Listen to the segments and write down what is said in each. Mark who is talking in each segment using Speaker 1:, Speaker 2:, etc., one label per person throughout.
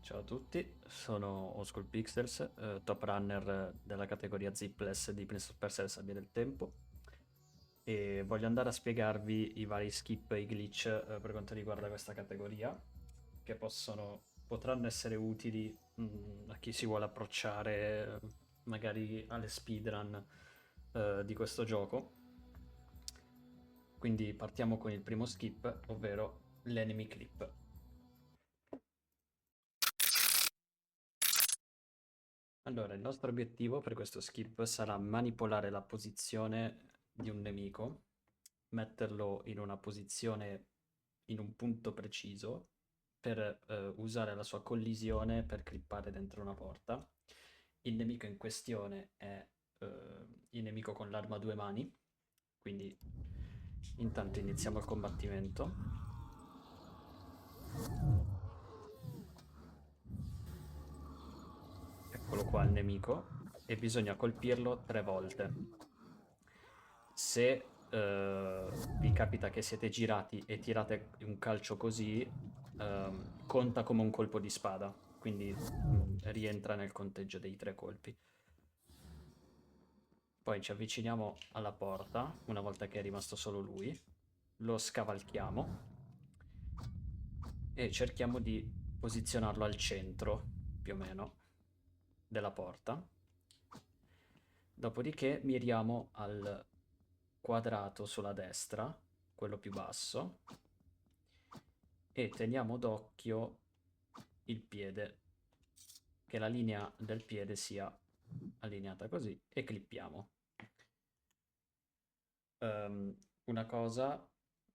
Speaker 1: Ciao a tutti, sono Oscul Pixels, top runner della categoria Zipless di Prince of Persia e le Sabbie del Tempo, e voglio andare a spiegarvi i vari skip e i glitch per quanto riguarda questa categoria, che potranno essere utili a chi si vuole approcciare magari alle speedrun di questo gioco. Quindi partiamo con il primo skip, ovvero l'enemy clip. Allora, il nostro obiettivo per questo skip sarà manipolare la posizione di un nemico, metterlo in una posizione in un punto preciso per usare la sua collisione per clippare dentro una porta. Il nemico in questione è il nemico con l'arma a due mani, quindi intanto iniziamo il combattimento. Eccolo qua il nemico, e bisogna colpirlo 3 volte. Se vi capita che siete girati e tirate un calcio così, conta come un colpo di spada, quindi rientra nel conteggio dei 3 colpi. Poi ci avviciniamo alla porta, una volta che è rimasto solo lui, lo scavalchiamo e cerchiamo di posizionarlo al centro, più o meno, della porta. Dopodiché miriamo al quadrato sulla destra, quello più basso, e teniamo d'occhio il piede, che la linea del piede sia allineata così, e clippiamo. Una cosa,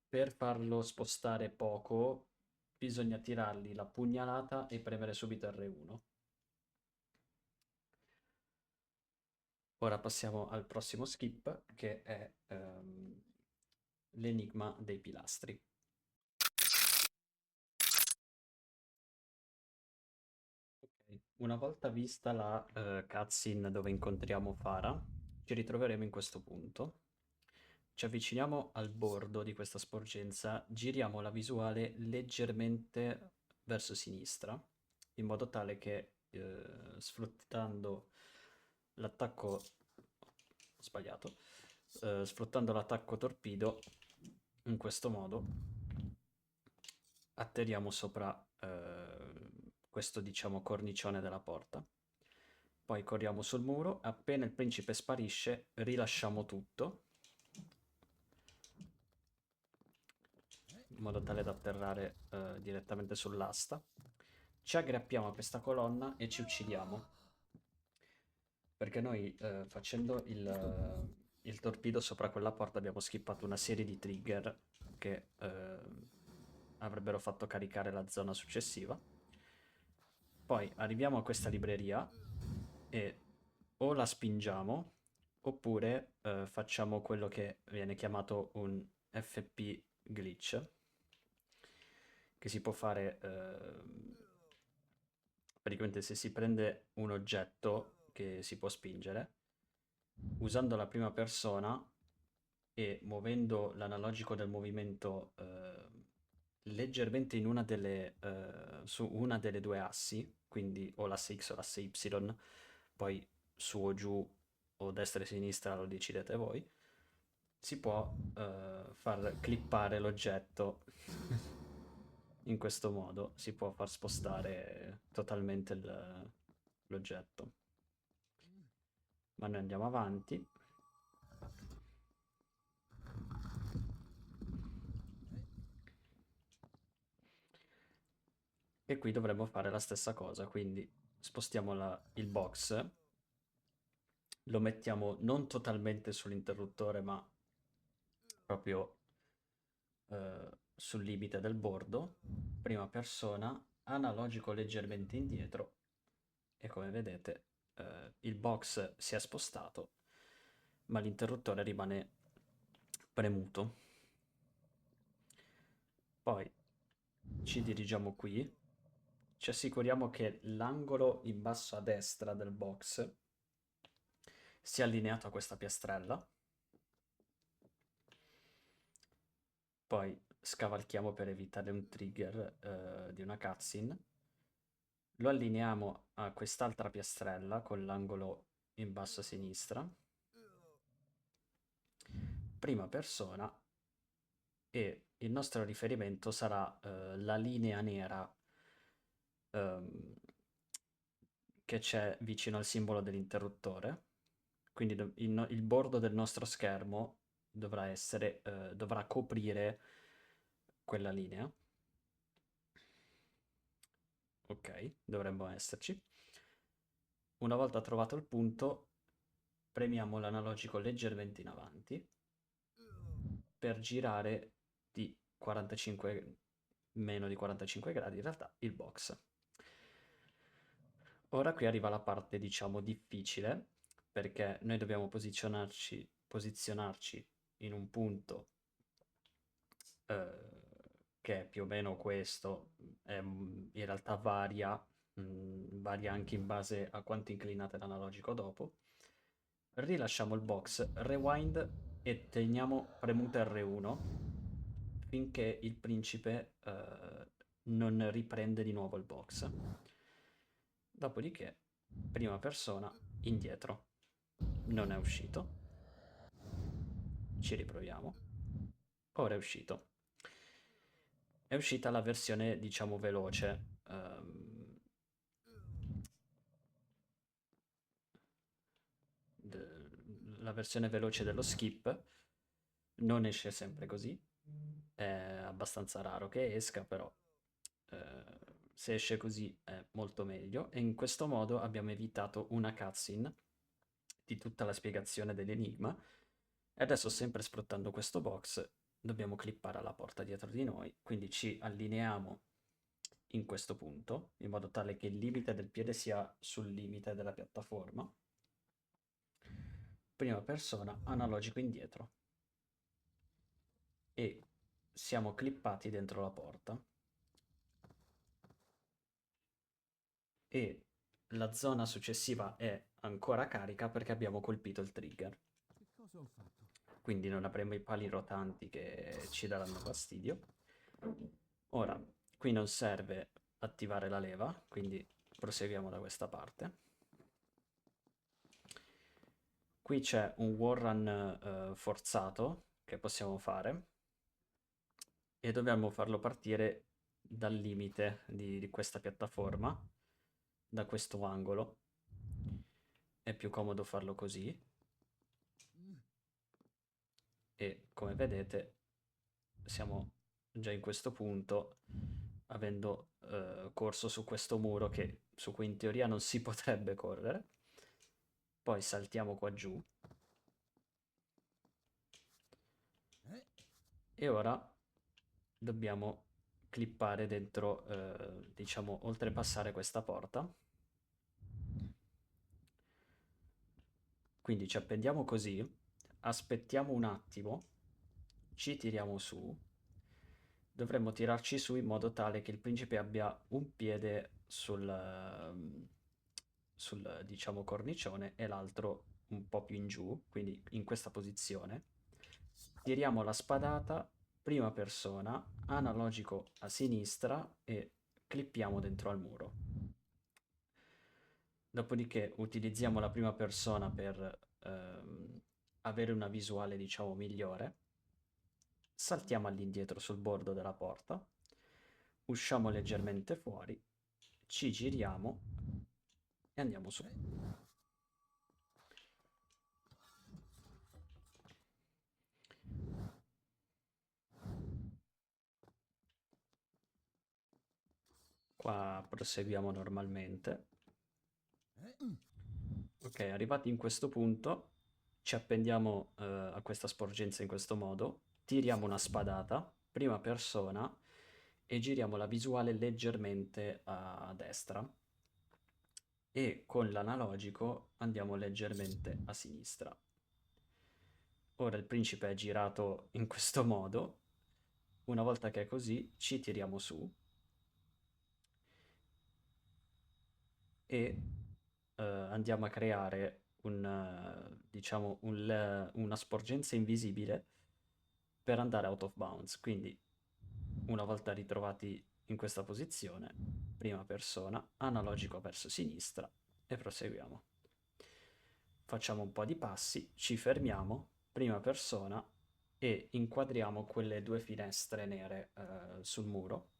Speaker 1: per farlo spostare poco, bisogna tirargli la pugnalata e premere subito R1. Ora passiamo al prossimo skip, che è l'enigma dei pilastri. Ok, una volta vista la cutscene dove incontriamo Farah, ci ritroveremo in questo punto. Ci avviciniamo al bordo di questa sporgenza, giriamo la visuale leggermente verso sinistra, in modo tale che sfruttando l'attacco sbagliato, sfruttando l'attacco torpido, in questo modo atterriamo sopra questo, diciamo, cornicione della porta. Poi corriamo sul muro, appena il principe sparisce, rilasciamo tutto, in modo tale da atterrare direttamente sull'asta. Ci aggrappiamo a questa colonna e ci uccidiamo. Perché noi facendo il torpido sopra quella porta abbiamo skippato una serie di trigger che avrebbero fatto caricare la zona successiva. Poi arriviamo a questa libreria e o la spingiamo oppure facciamo quello che viene chiamato un FP glitch, che si può fare praticamente se si prende un oggetto che si può spingere, usando la prima persona e muovendo l'analogico del movimento leggermente in su una delle due assi, quindi o l'asse X o l'asse Y, poi su o giù o destra e sinistra lo decidete voi, si può far clippare l'oggetto in questo modo, si può far spostare totalmente l'oggetto. Ma noi andiamo avanti. E qui dovremmo fare la stessa cosa, quindi spostiamo il box, lo mettiamo non totalmente sull'interruttore, ma proprio sul limite del bordo, prima persona, analogico leggermente indietro, e come vedete il box si è spostato, ma l'interruttore rimane premuto. Poi ci dirigiamo qui, ci assicuriamo che l'angolo in basso a destra del box sia allineato a questa piastrella. Poi scavalchiamo per evitare un trigger di una cutscene. lo allineiamo a quest'altra piastrella con l'angolo in basso a sinistra, prima persona, e il nostro riferimento sarà la linea nera ehm, che c'è vicino al simbolo dell'interruttore. Quindi il bordo del nostro schermo dovrà coprire quella linea. Ok, dovremmo esserci. Una volta trovato il punto, premiamo l'analogico leggermente in avanti per girare di 45, meno di 45 gradi in realtà, il box. Ora qui arriva la parte, diciamo, difficile, perché noi dobbiamo posizionarci in un punto che è più o meno questo, in realtà varia anche in base a quanto inclinate l'analogico dopo. Rilasciamo il box, rewind e teniamo premuto R1 finché il principe non riprende di nuovo il box. Dopodiché, prima persona, indietro. Non è uscito. Ci riproviamo. Ora è uscito. È uscita la versione, diciamo, veloce. La versione veloce dello skip non esce sempre così. È abbastanza raro che esca, però se esce così è molto meglio. E in questo modo abbiamo evitato una cutscene di tutta la spiegazione dell'enigma. E adesso, sempre sfruttando questo box, dobbiamo clippare alla porta dietro di noi, quindi ci allineiamo in questo punto, in modo tale che il limite del piede sia sul limite della piattaforma. Prima persona, analogico indietro. E siamo clippati dentro la porta. E la zona successiva è ancora carica perché abbiamo colpito il trigger.
Speaker 2: Che cosa ho fatto?
Speaker 1: Quindi non avremo i pali rotanti che ci daranno fastidio. Ora, qui non serve attivare la leva, quindi proseguiamo da questa parte. Qui c'è un warrun forzato che possiamo fare e dobbiamo farlo partire dal limite di questa piattaforma, da questo angolo. È più comodo farlo così e, come vedete, siamo già in questo punto, avendo corso su questo muro su cui in teoria non si potrebbe correre. Poi saltiamo qua giù e ora dobbiamo clippare dentro, diciamo, oltrepassare questa porta. Quindi ci appendiamo così, aspettiamo un attimo, ci tiriamo su. Dovremmo tirarci su in modo tale che il principe abbia un piede sul, diciamo, cornicione e l'altro un po' più in giù, quindi in questa posizione. Tiriamo la spadata, prima persona, analogico a sinistra e clippiamo dentro al muro. Dopodiché utilizziamo la prima persona per avere una visuale, diciamo, migliore. Saltiamo all'indietro sul bordo della porta, usciamo leggermente fuori, ci giriamo e andiamo su. Qua proseguiamo normalmente. Ok, arrivati in questo punto, ci appendiamo a questa sporgenza in questo modo, tiriamo una spadata, prima persona, e giriamo la visuale leggermente a destra e con l'analogico andiamo leggermente a sinistra. Ora il principe è girato in questo modo, una volta che è così ci tiriamo su e andiamo a creare diciamo una sporgenza invisibile per andare out of bounds. Quindi una volta ritrovati in questa posizione, prima persona, analogico verso sinistra e proseguiamo. Facciamo un po' di passi, ci fermiamo, prima persona e inquadriamo quelle due finestre nere sul muro.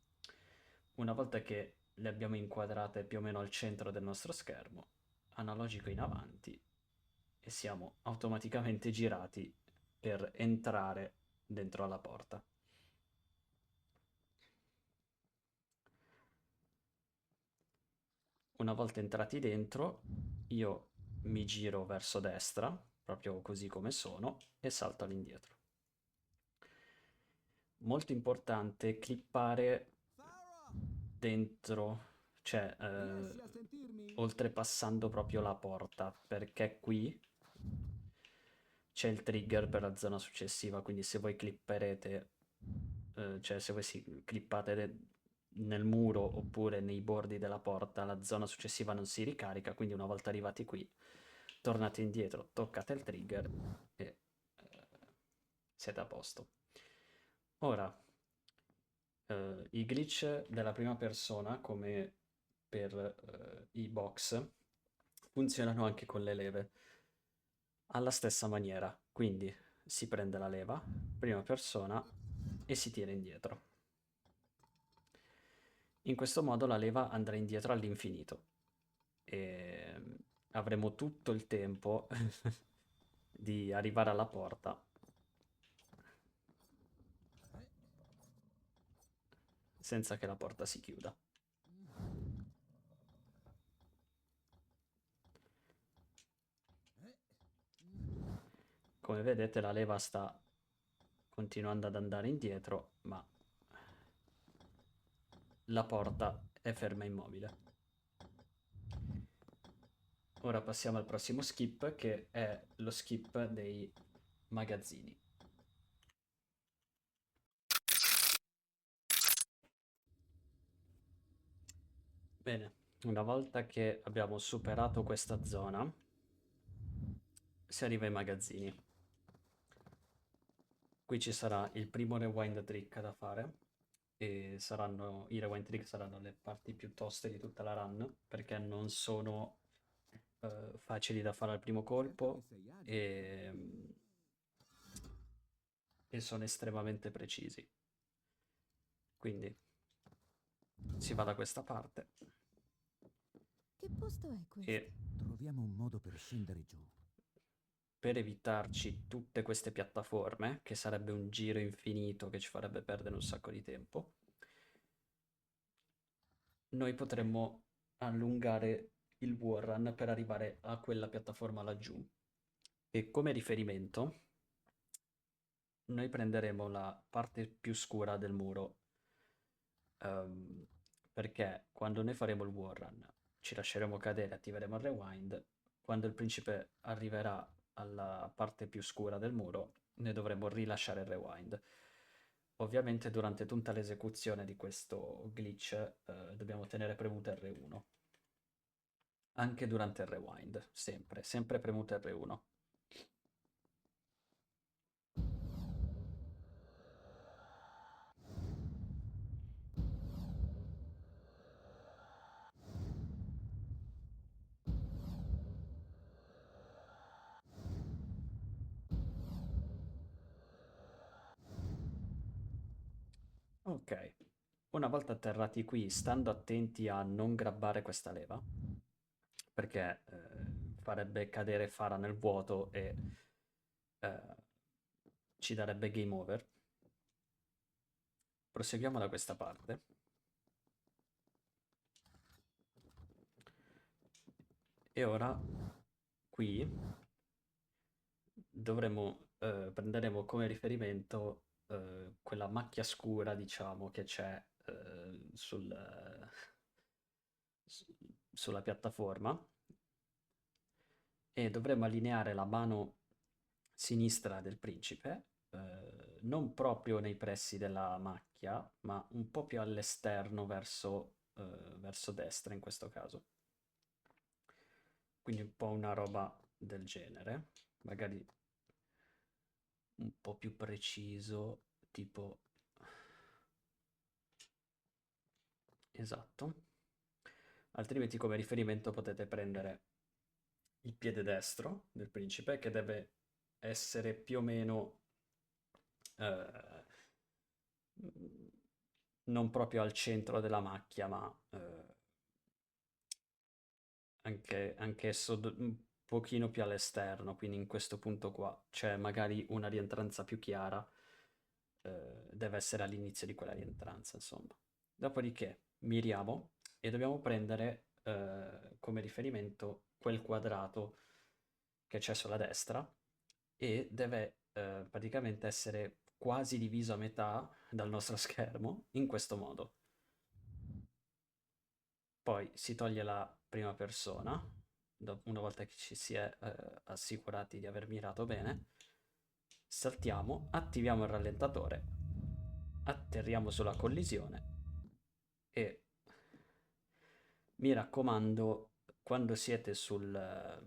Speaker 1: Una volta che le abbiamo inquadrate più o meno al centro del nostro schermo, analogico in avanti e siamo automaticamente girati per entrare dentro alla porta. Una volta entrati dentro, io mi giro verso destra, proprio così come sono, e salto all'indietro. Molto importante clippare dentro, cioè oltrepassando proprio la porta, perché qui c'è il trigger per la zona successiva, quindi se voi clipperete, cioè se voi clippate nel muro oppure nei bordi della porta, la zona successiva non si ricarica, quindi una volta arrivati qui, tornate indietro, toccate il trigger e siete a posto. Ora, i glitch della prima persona, come per i box, funzionano anche con le leve alla stessa maniera, quindi si prende la leva, prima persona, e si tira indietro. In questo modo la leva andrà indietro all'infinito e avremo tutto il tempo di arrivare alla porta senza che la porta si chiuda. Come vedete la leva sta continuando ad andare indietro, ma la porta è ferma immobile. Ora passiamo al prossimo skip, che è lo skip dei magazzini. Bene, una volta che abbiamo superato questa zona, si arriva ai magazzini. Qui ci sarà il primo rewind trick da fare, e i rewind trick saranno le parti più toste di tutta la run, perché non sono facili da fare al primo colpo e sono estremamente precisi. Quindi si va da questa parte
Speaker 2: Che posto è questo?
Speaker 1: e
Speaker 3: Troviamo un modo per scendere giù.
Speaker 1: per evitarci tutte queste piattaforme, che sarebbe un giro infinito che ci farebbe perdere un sacco di tempo, noi potremmo allungare il wallrun per arrivare a quella piattaforma laggiù. E come riferimento noi prenderemo la parte più scura del muro, ehm, perché quando noi faremo il wallrun ci lasceremo cadere, attiveremo il rewind, quando il principe arriverà alla parte più scura del muro noi dovremo rilasciare il rewind. Ovviamente durante tutta l'esecuzione di questo glitch dobbiamo tenere premuto R1. Anche durante il rewind, sempre premuto R1. Ok, una volta atterrati qui, stando attenti a non grabbare questa leva, perché farebbe cadere Fara nel vuoto e eh, ci darebbe game over. Proseguiamo da questa parte. E ora qui prenderemo come riferimento quella macchia scura, diciamo, che c'è sulla piattaforma, e dovremo allineare la mano sinistra del principe, non proprio nei pressi della macchia, ma un po' più all'esterno verso destra in questo caso. Quindi un po' una roba del genere, magari un po' più preciso, tipo... Esatto. Altrimenti come riferimento potete prendere il piede destro del principe, che deve essere più o meno eh, non proprio al centro della macchia, ma anch'esso un pochino più all'esterno, quindi in questo punto qua c'è magari una rientranza più chiara, deve essere all'inizio di quella rientranza, insomma. Dopodiché miriamo e dobbiamo prendere come riferimento quel quadrato che c'è sulla destra e deve praticamente essere quasi diviso a metà dal nostro schermo in questo modo. Poi si toglie la prima persona, una volta che ci si è assicurati di aver mirato bene, saltiamo, attiviamo il rallentatore, atterriamo sulla collisione e mi raccomando, quando siete sul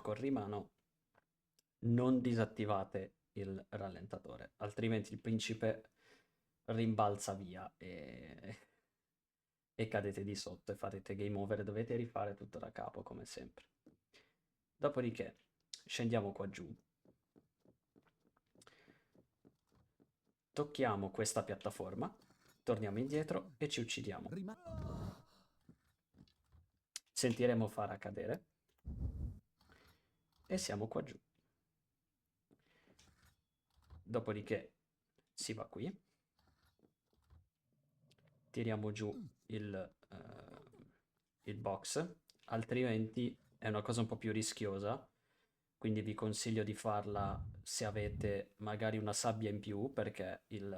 Speaker 1: corrimano, non disattivate il rallentatore, altrimenti il principe rimbalza via e cadete di sotto e farete game over e dovete rifare tutto da capo come sempre. Dopodiché scendiamo qua giù, tocchiamo questa piattaforma, torniamo indietro e ci uccidiamo. Sentiremo Farah cadere e siamo qua giù. Dopodiché si va qui, tiriamo giù il box, altrimenti è una cosa un po' più rischiosa, quindi vi consiglio di farla se avete magari una sabbia in più, perché il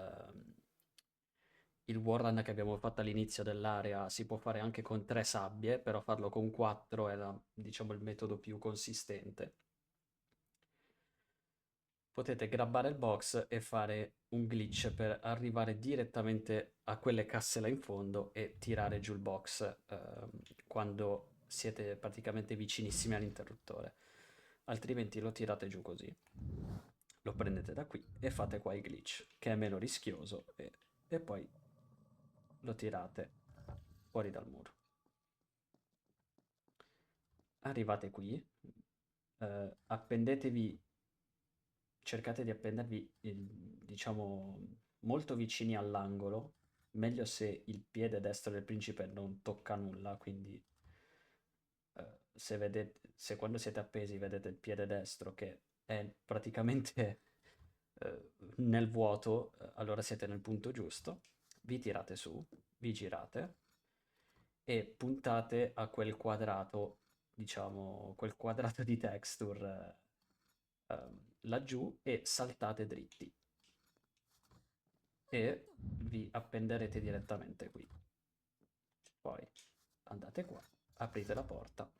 Speaker 1: warrun che abbiamo fatto all'inizio dell'area si può fare anche con 3 sabbie, però farlo con 4 è diciamo il metodo più consistente. Potete grabbare il box e fare un glitch per arrivare direttamente a quelle casse là in fondo e tirare giù il box quando siete praticamente vicinissimi all'interruttore. Altrimenti lo tirate giù così. Lo prendete da qui e fate qua il glitch, che è meno rischioso, e poi lo tirate fuori dal muro. Arrivate qui, appendetevi, cercate di appendervi, diciamo, molto vicini all'angolo, meglio se il piede destro del principe non tocca nulla, quindi se quando siete appesi vedete il piede destro che è praticamente nel vuoto, allora siete nel punto giusto, vi tirate su, vi girate e puntate a quel quadrato, diciamo, quel quadrato di texture laggiù e saltate dritti e vi appenderete direttamente qui. Poi andate qua, aprite la porta.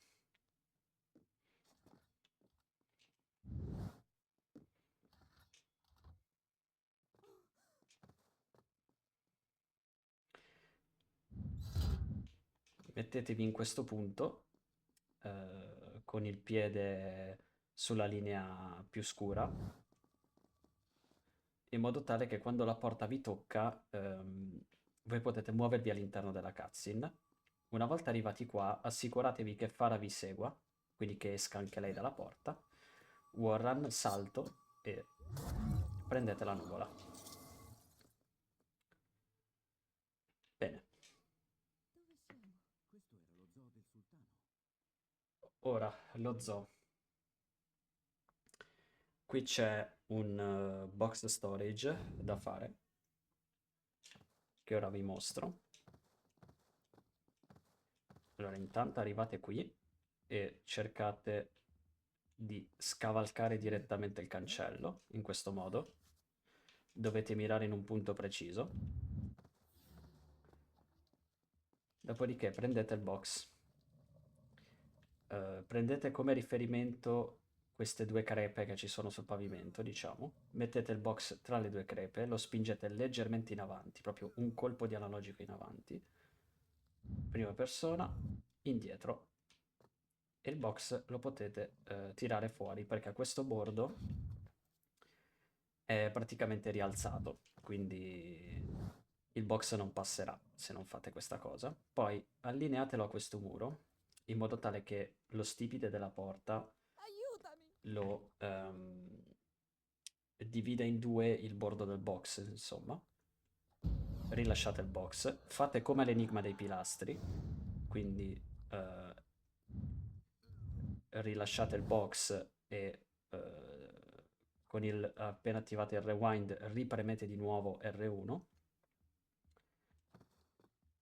Speaker 1: Mettetevi in questo punto con il piede sulla linea più scura, in modo tale che quando la porta vi tocca voi potete muovervi all'interno della cutscene. Una volta arrivati qua, assicuratevi che Farah vi segua, quindi che esca anche lei dalla porta. Warren, salto e prendete la nuvola. Bene.
Speaker 3: Questo era lo zoo del sultano.
Speaker 1: Ora, lo zoo. Qui c'è un box storage da fare, che ora vi mostro. Allora, intanto arrivate qui e cercate di scavalcare direttamente il cancello, in questo modo. Dovete mirare in un punto preciso. Dopodiché prendete il box. Prendete come riferimento queste 2 crepe che ci sono sul pavimento, diciamo. Mettete il box tra le 2 crepe, lo spingete leggermente in avanti, proprio un colpo di analogico in avanti. Prima persona, indietro. E il box lo potete tirare fuori perché questo bordo è praticamente rialzato, quindi il box non passerà se non fate questa cosa. Poi allineatelo a questo muro in modo tale che lo stipite della porta
Speaker 2: Aiutami!
Speaker 1: lo divida in due il bordo del box, insomma. Rilasciate il box, fate come l'enigma dei pilastri, quindi eh, rilasciate il box e con il appena attivate il rewind ripremete di nuovo R1.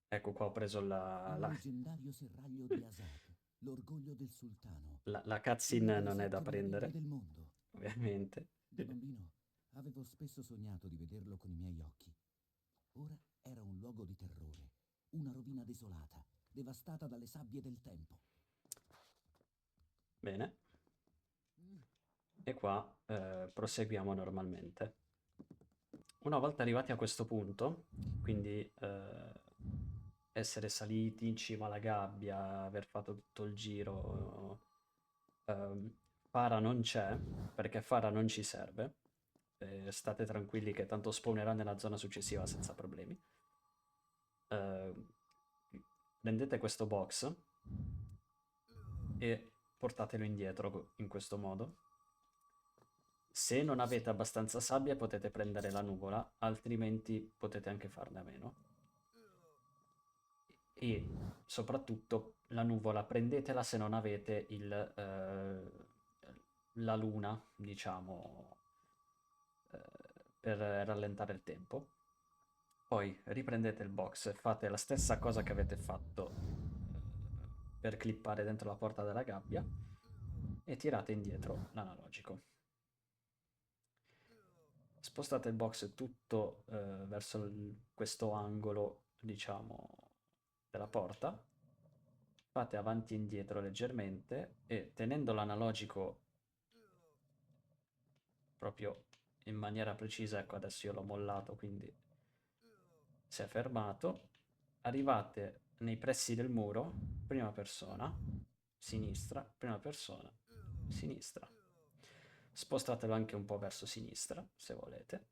Speaker 1: Ecco qua ho preso
Speaker 3: Il leggendario serraglio di Asad, l'orgoglio del sultano,
Speaker 1: la
Speaker 3: una
Speaker 1: cutscene
Speaker 3: delle
Speaker 1: non è da
Speaker 3: 7 meraviglie
Speaker 1: prendere,
Speaker 3: del mondo.
Speaker 1: ovviamente.
Speaker 3: Da bambino avevo spesso sognato di vederlo con i miei occhi. Ora era un luogo di terrore, una rovina desolata, devastata dalle sabbie del tempo.
Speaker 1: Bene. E qua proseguiamo normalmente. Una volta arrivati a questo punto, quindi essere saliti in cima alla gabbia, aver fatto tutto il giro, Fara non c'è, perché Fara non ci serve. State tranquilli che tanto spawnerà nella zona successiva senza problemi. Eh, prendete questo box e portatelo indietro in questo modo. Se non avete abbastanza sabbia potete prendere la nuvola, altrimenti potete anche farne a meno. E soprattutto la nuvola prendetela se non avete la luna, diciamo, eh, per rallentare il tempo. Poi riprendete il box e fate la stessa cosa che avete fatto per clippare dentro la porta della gabbia e tirate indietro l'analogico. Spostate il box tutto verso questo angolo, diciamo, della porta. Fate avanti e indietro leggermente e tenendo l'analogico proprio in maniera precisa, ecco adesso io l'ho mollato, quindi si è fermato. Arrivate nei pressi del muro, prima persona, sinistra, prima persona, sinistra. Spostatelo anche un po' verso sinistra, se volete,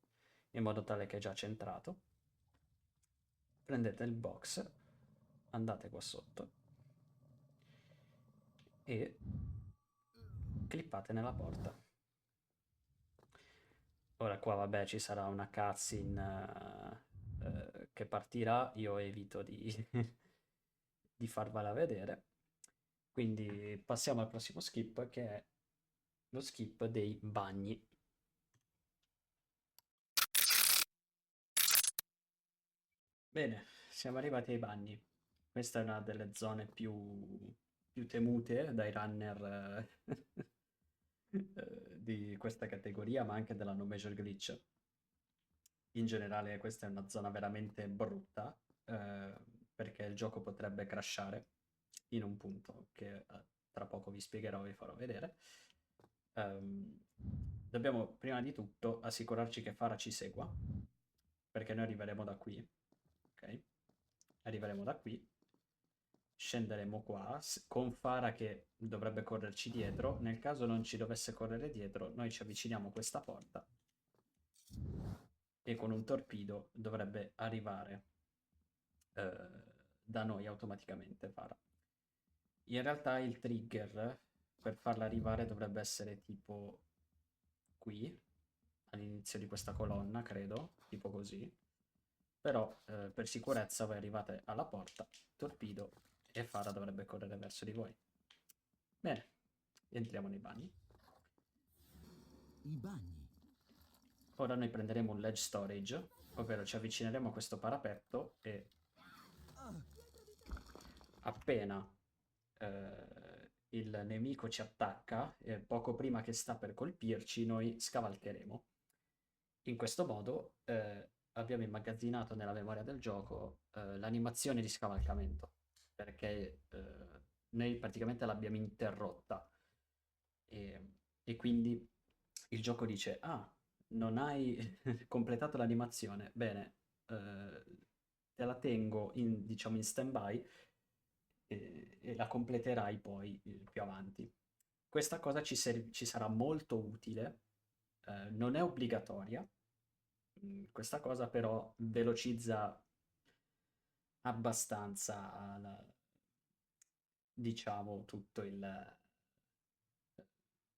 Speaker 1: in modo tale che è già centrato. Prendete il box, andate qua sotto e clippate nella porta. Ora qua vabbè ci sarà una cutscene che partirà, io evito di, di farvela vedere. Quindi passiamo al prossimo skip che è lo skip dei bagni. Bene, siamo arrivati ai bagni. Questa è una delle zone più temute dai runner di questa categoria, ma anche della No Major Glitch. In generale questa è una zona veramente brutta, perché il gioco potrebbe crashare in un punto che tra poco vi spiegherò, vi farò vedere. Dobbiamo prima di tutto assicurarci che Fara ci segua, perché noi arriveremo da qui, ok? Arriveremo da qui, scenderemo qua, con Fara che dovrebbe correrci dietro. Nel caso non ci dovesse correre dietro, noi ci avviciniamo a questa porta e con un torpedo dovrebbe arrivare da noi automaticamente Fara. In realtà il trigger per farla arrivare dovrebbe essere tipo qui, all'inizio di questa colonna, credo, tipo così. Però per sicurezza voi arrivate alla porta, torpedo e Fara dovrebbe correre verso di voi. Bene, entriamo nei bagni.
Speaker 3: I bagni.
Speaker 1: Ora noi prenderemo un ledge storage, ovvero ci avvicineremo a questo parapetto e appena il nemico ci attacca, poco prima che sta per colpirci, noi scavalcheremo. In questo modo abbiamo immagazzinato nella memoria del gioco l'animazione di scavalcamento, perché noi praticamente l'abbiamo interrotta e quindi il gioco dice, ah, non hai completato l'animazione, bene, te la tengo in, diciamo, in stand-by e la completerai poi più avanti. Questa cosa ci sarà molto utile, non è obbligatoria, questa cosa però velocizza abbastanza, diciamo,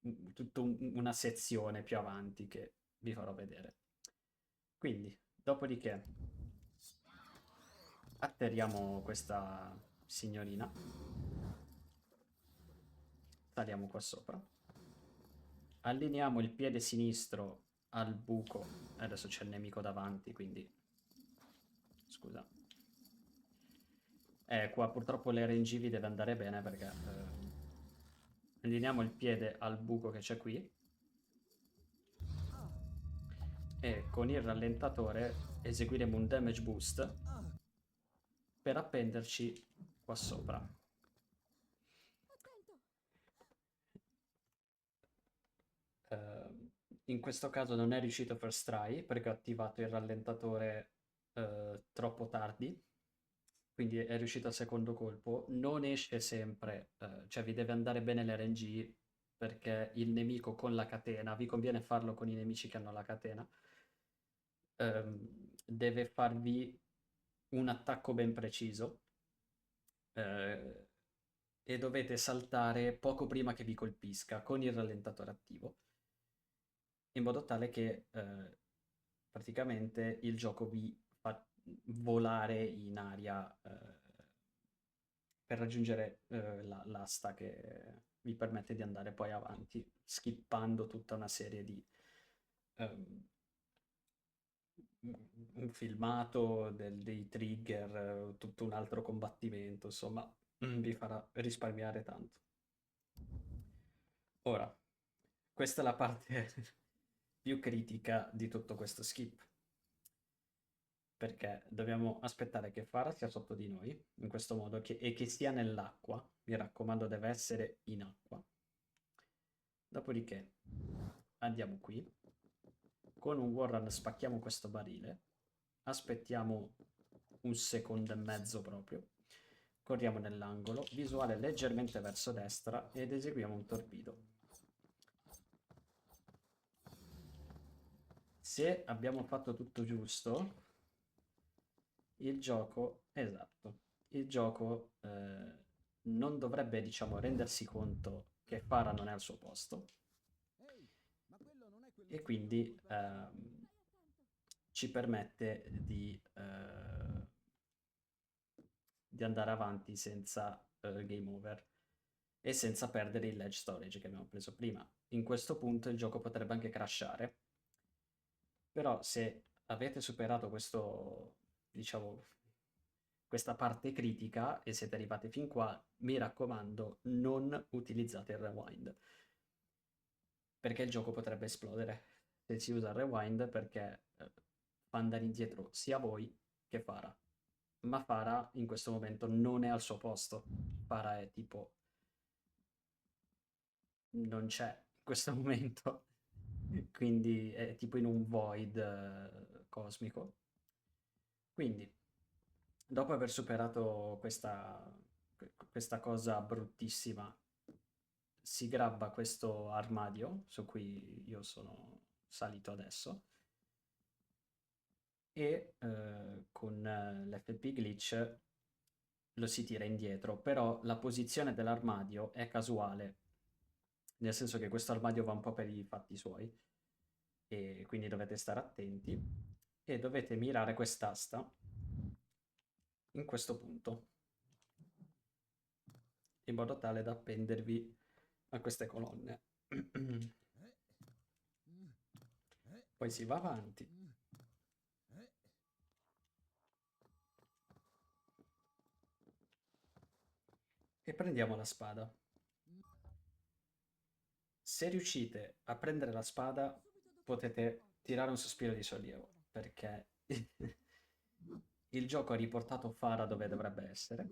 Speaker 1: una sezione più avanti che vi farò vedere. Quindi, dopodiché, atterriamo questa signorina, saliamo qua sopra, allineiamo il piede sinistro al buco, adesso c'è il nemico davanti, quindi scusa. Qua purtroppo l'RNG vi deve andare bene perché allineiamo il piede al buco che c'è qui e con il rallentatore eseguiremo un damage boost per appenderci qua sopra.
Speaker 2: Attento!
Speaker 1: In questo caso non è riuscito first try perché ho attivato il rallentatore troppo tardi, quindi è riuscito al secondo colpo. Non esce sempre, cioè vi deve andare bene l'RNG perché il nemico con la catena, vi conviene farlo con i nemici che hanno la catena, deve farvi un attacco ben preciso eh, e dovete saltare poco prima che vi colpisca con il rallentatore attivo, in modo tale che praticamente il gioco vi fa volare in aria per raggiungere l'asta che vi permette di andare poi avanti, skippando tutta una serie di ehm, un filmato, dei trigger, tutto un altro combattimento, insomma, vi farà risparmiare tanto. Ora, questa è la parte più critica di tutto questo skip, perché dobbiamo aspettare che Farah sia sotto di noi, in questo modo, e che sia nell'acqua. Mi raccomando, deve essere in acqua. Dopodiché andiamo qui, con un Warrun spacchiamo questo barile, aspettiamo un secondo e mezzo proprio, corriamo nell'angolo, visuale leggermente verso destra ed eseguiamo un torpido. Se abbiamo fatto tutto giusto, il gioco, esatto, il gioco non dovrebbe, diciamo, rendersi conto che Farah non è al suo posto
Speaker 3: Ehi, ma quello non è
Speaker 1: e
Speaker 3: quell'uccellino
Speaker 1: quindi
Speaker 3: piccolo verde?
Speaker 2: Stai attento!
Speaker 1: ci permette di andare avanti senza game over e senza perdere il ledge storage che abbiamo preso prima. In questo punto il gioco potrebbe anche crashare, però se avete superato questo, diciamo, questa parte critica e siete arrivati fin qua, mi raccomando, non utilizzate il rewind, perché il gioco potrebbe esplodere se si usa il rewind, perché fa andare indietro sia voi che Farah. Ma Farah in questo momento non è al suo posto. Farah è tipo non c'è in questo momento, quindi è tipo in un void cosmico. Quindi, dopo aver superato questa cosa bruttissima, si grabba questo armadio su cui io sono salito adesso e con l'FP glitch lo si tira indietro, però la posizione dell'armadio è casuale, nel senso che questo armadio va un po' per i fatti suoi e quindi dovete stare attenti e dovete mirare quest'asta in questo punto in modo tale da appendervi a queste colonne. Poi si va avanti e prendiamo la spada. Se riuscite a prendere la spada potete tirare un sospiro di sollievo perché il gioco ha riportato Farah dove dovrebbe essere,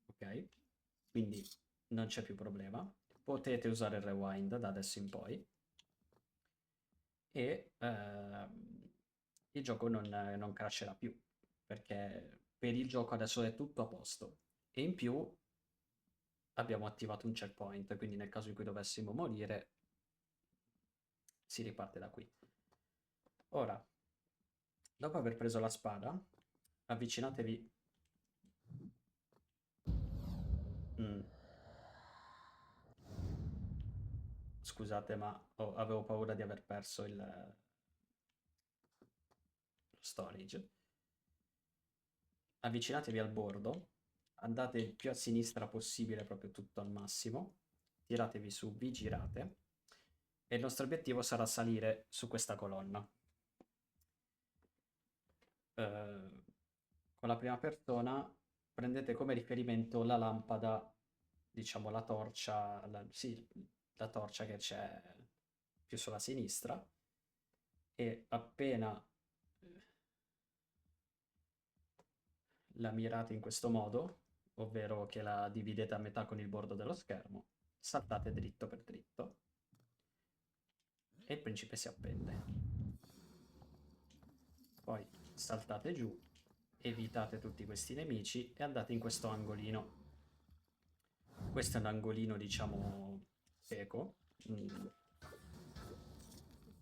Speaker 1: ok? Quindi non c'è più problema. Potete usare il rewind da adesso in poi e il gioco non crasherà più perché per il gioco adesso è tutto a posto e in più abbiamo attivato un checkpoint, quindi nel caso in cui dovessimo morire si riparte da qui. Ora, dopo aver preso la spada, avvicinatevi Mm. Scusate, ma avevo paura di aver perso il storage. Avvicinatevi al bordo, andate il più a sinistra possibile, proprio tutto al massimo, tiratevi su, vi girate e il nostro obiettivo sarà salire su questa colonna. Con la prima persona prendete come riferimento la lampada, diciamo la torcia, sì, la torcia che c'è più sulla sinistra, e appena la mirate in questo modo, ovvero che la dividete a metà con il bordo dello schermo, saltate dritto per dritto e il principe si appende. Poi saltate giù, evitate tutti questi nemici e andate in questo angolino. Questo è un angolino, diciamo, cieco.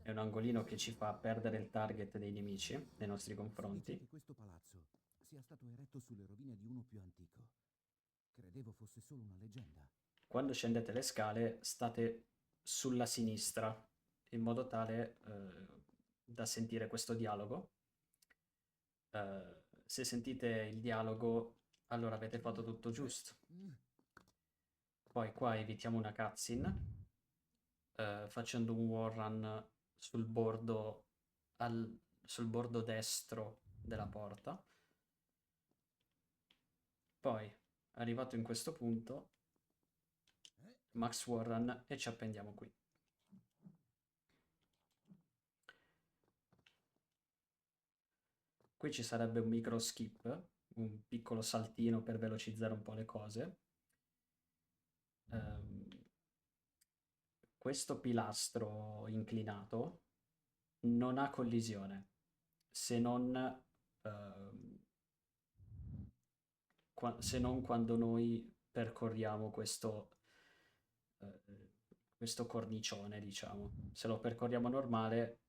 Speaker 1: È un angolino che ci fa perdere il target dei nemici nei nostri
Speaker 3: Si dice
Speaker 1: confronti.
Speaker 3: che questo palazzo sia stato eretto sulle rovine di uno più antico. Credevo fosse solo una leggenda.
Speaker 1: Quando scendete le scale state sulla sinistra, in modo tale da sentire questo dialogo. Se sentite il dialogo, allora avete fatto tutto giusto. Poi qua evitiamo una cutscene, facendo un warrun sul bordo, sul bordo destro della porta. Poi, arrivato in questo punto, Max Warrun e ci appendiamo qui. Qui ci sarebbe un micro skip, un piccolo saltino per velocizzare un po' le cose. Questo pilastro inclinato non ha collisione, se non, se non quando noi percorriamo eh, questo cornicione, diciamo. Se lo percorriamo normale,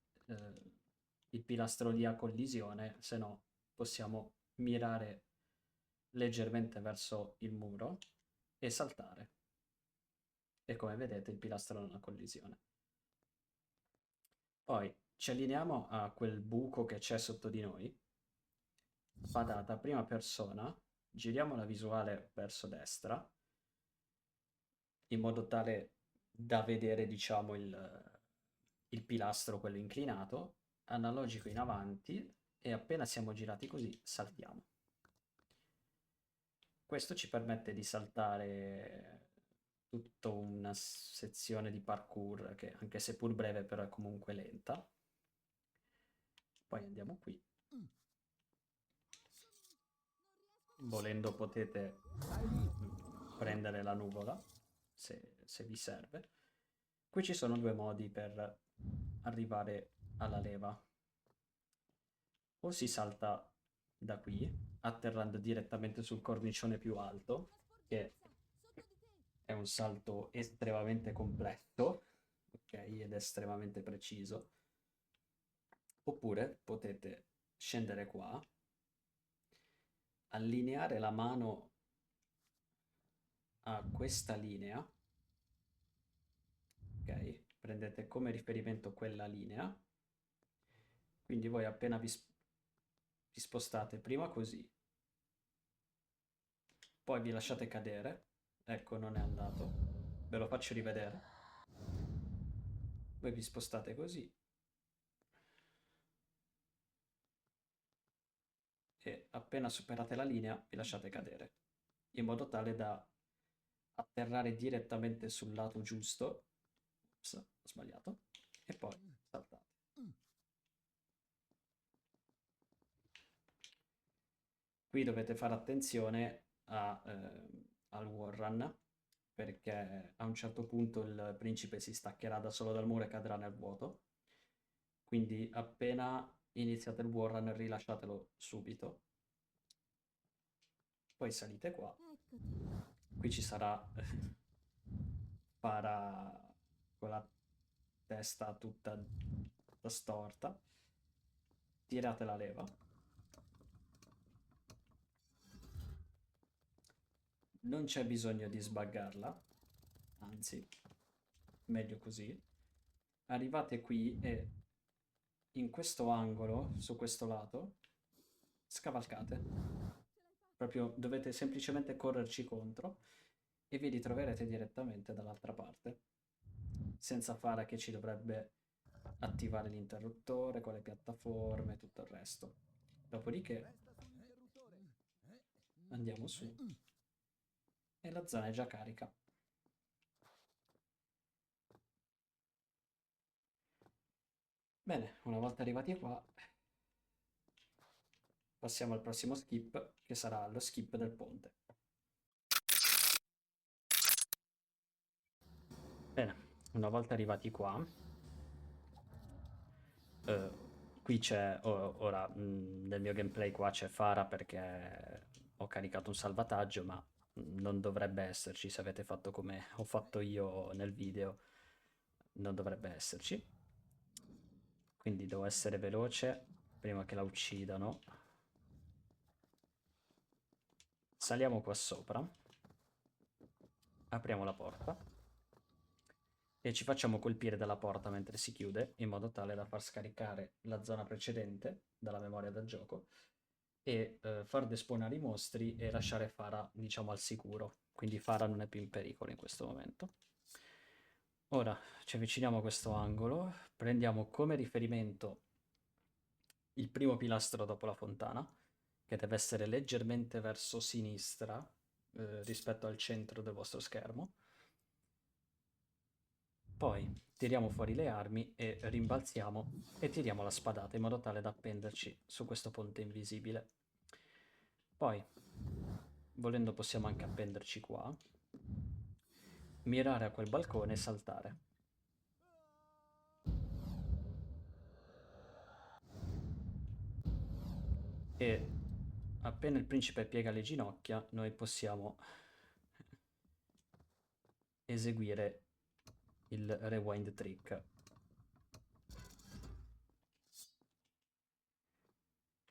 Speaker 1: il pilastro lì ha collisione, se no possiamo mirare leggermente verso il muro e saltare. E come vedete il pilastro non ha collisione. Poi ci allineiamo a quel buco che c'è sotto di noi, spadata prima persona, giriamo la visuale verso destra, in modo tale da vedere, diciamo, il pilastro, quello inclinato, analogico in avanti, e appena siamo girati così, saltiamo. Questo ci permette di saltare tutta una sezione di parkour che, anche se pur breve, però è comunque lenta. Poi andiamo qui. Volendo potete prendere la nuvola, se vi serve. Qui ci sono due modi per arrivare alla leva. O si salta da qui, atterrando direttamente sul cornicione più alto, che è un salto estremamente complesso, ok, ed estremamente preciso. Oppure potete scendere qua, allineare la mano a questa linea, ok? Prendete come riferimento quella linea, quindi voi appena vi spostate prima così, poi vi lasciate cadere, ecco non è andato, ve lo faccio rivedere, voi vi spostate così e appena superate la linea vi lasciate cadere, in modo tale da atterrare direttamente sul lato giusto. Ops, ho sbagliato, e poi saltate. Qui dovete fare attenzione al warrun, perché a un certo punto il principe si staccherà da solo dal muro e cadrà nel vuoto. Quindi appena iniziate il warrun rilasciatelo subito. Poi salite qua. Qui ci sarà Para con la testa tutta storta. Tirate la leva. non c'è bisogno di sbaggarla, anzi, meglio così. Arrivate qui e in questo angolo, su questo lato, scavalcate. Proprio dovete semplicemente correrci contro e vi ritroverete direttamente dall'altra parte, senza Fara che ci dovrebbe attivare l'interruttore con le piattaforme e tutto il resto. Dopodiché andiamo su e la zona è già carica. Bene, una volta arrivati qua, passiamo al prossimo skip, che sarà lo skip del ponte. Bene, una volta arrivati qua, qui c'è, ora nel mio gameplay qua c'è Fara perché ho caricato un salvataggio, ma non dovrebbe esserci se avete fatto come ho fatto io nel video, non dovrebbe esserci. Quindi devo essere veloce prima che la uccidano. Saliamo qua sopra, apriamo la porta e ci facciamo colpire dalla porta mentre si chiude, in modo tale da far scaricare la zona precedente dalla memoria del gioco e far despawnare i mostri e lasciare Fara, diciamo, al sicuro. Quindi Fara non è più in pericolo in questo momento. Ora ci avviciniamo a questo angolo, prendiamo come riferimento il primo pilastro dopo la fontana, che deve essere leggermente verso sinistra rispetto al centro del vostro schermo. Poi tiriamo fuori le armi e rimbalziamo e tiriamo la spadata in modo tale da appenderci su questo ponte invisibile. Poi, volendo, possiamo anche appenderci qua, mirare a quel balcone e saltare. E appena il principe piega le ginocchia, noi possiamo eseguire il rewind trick.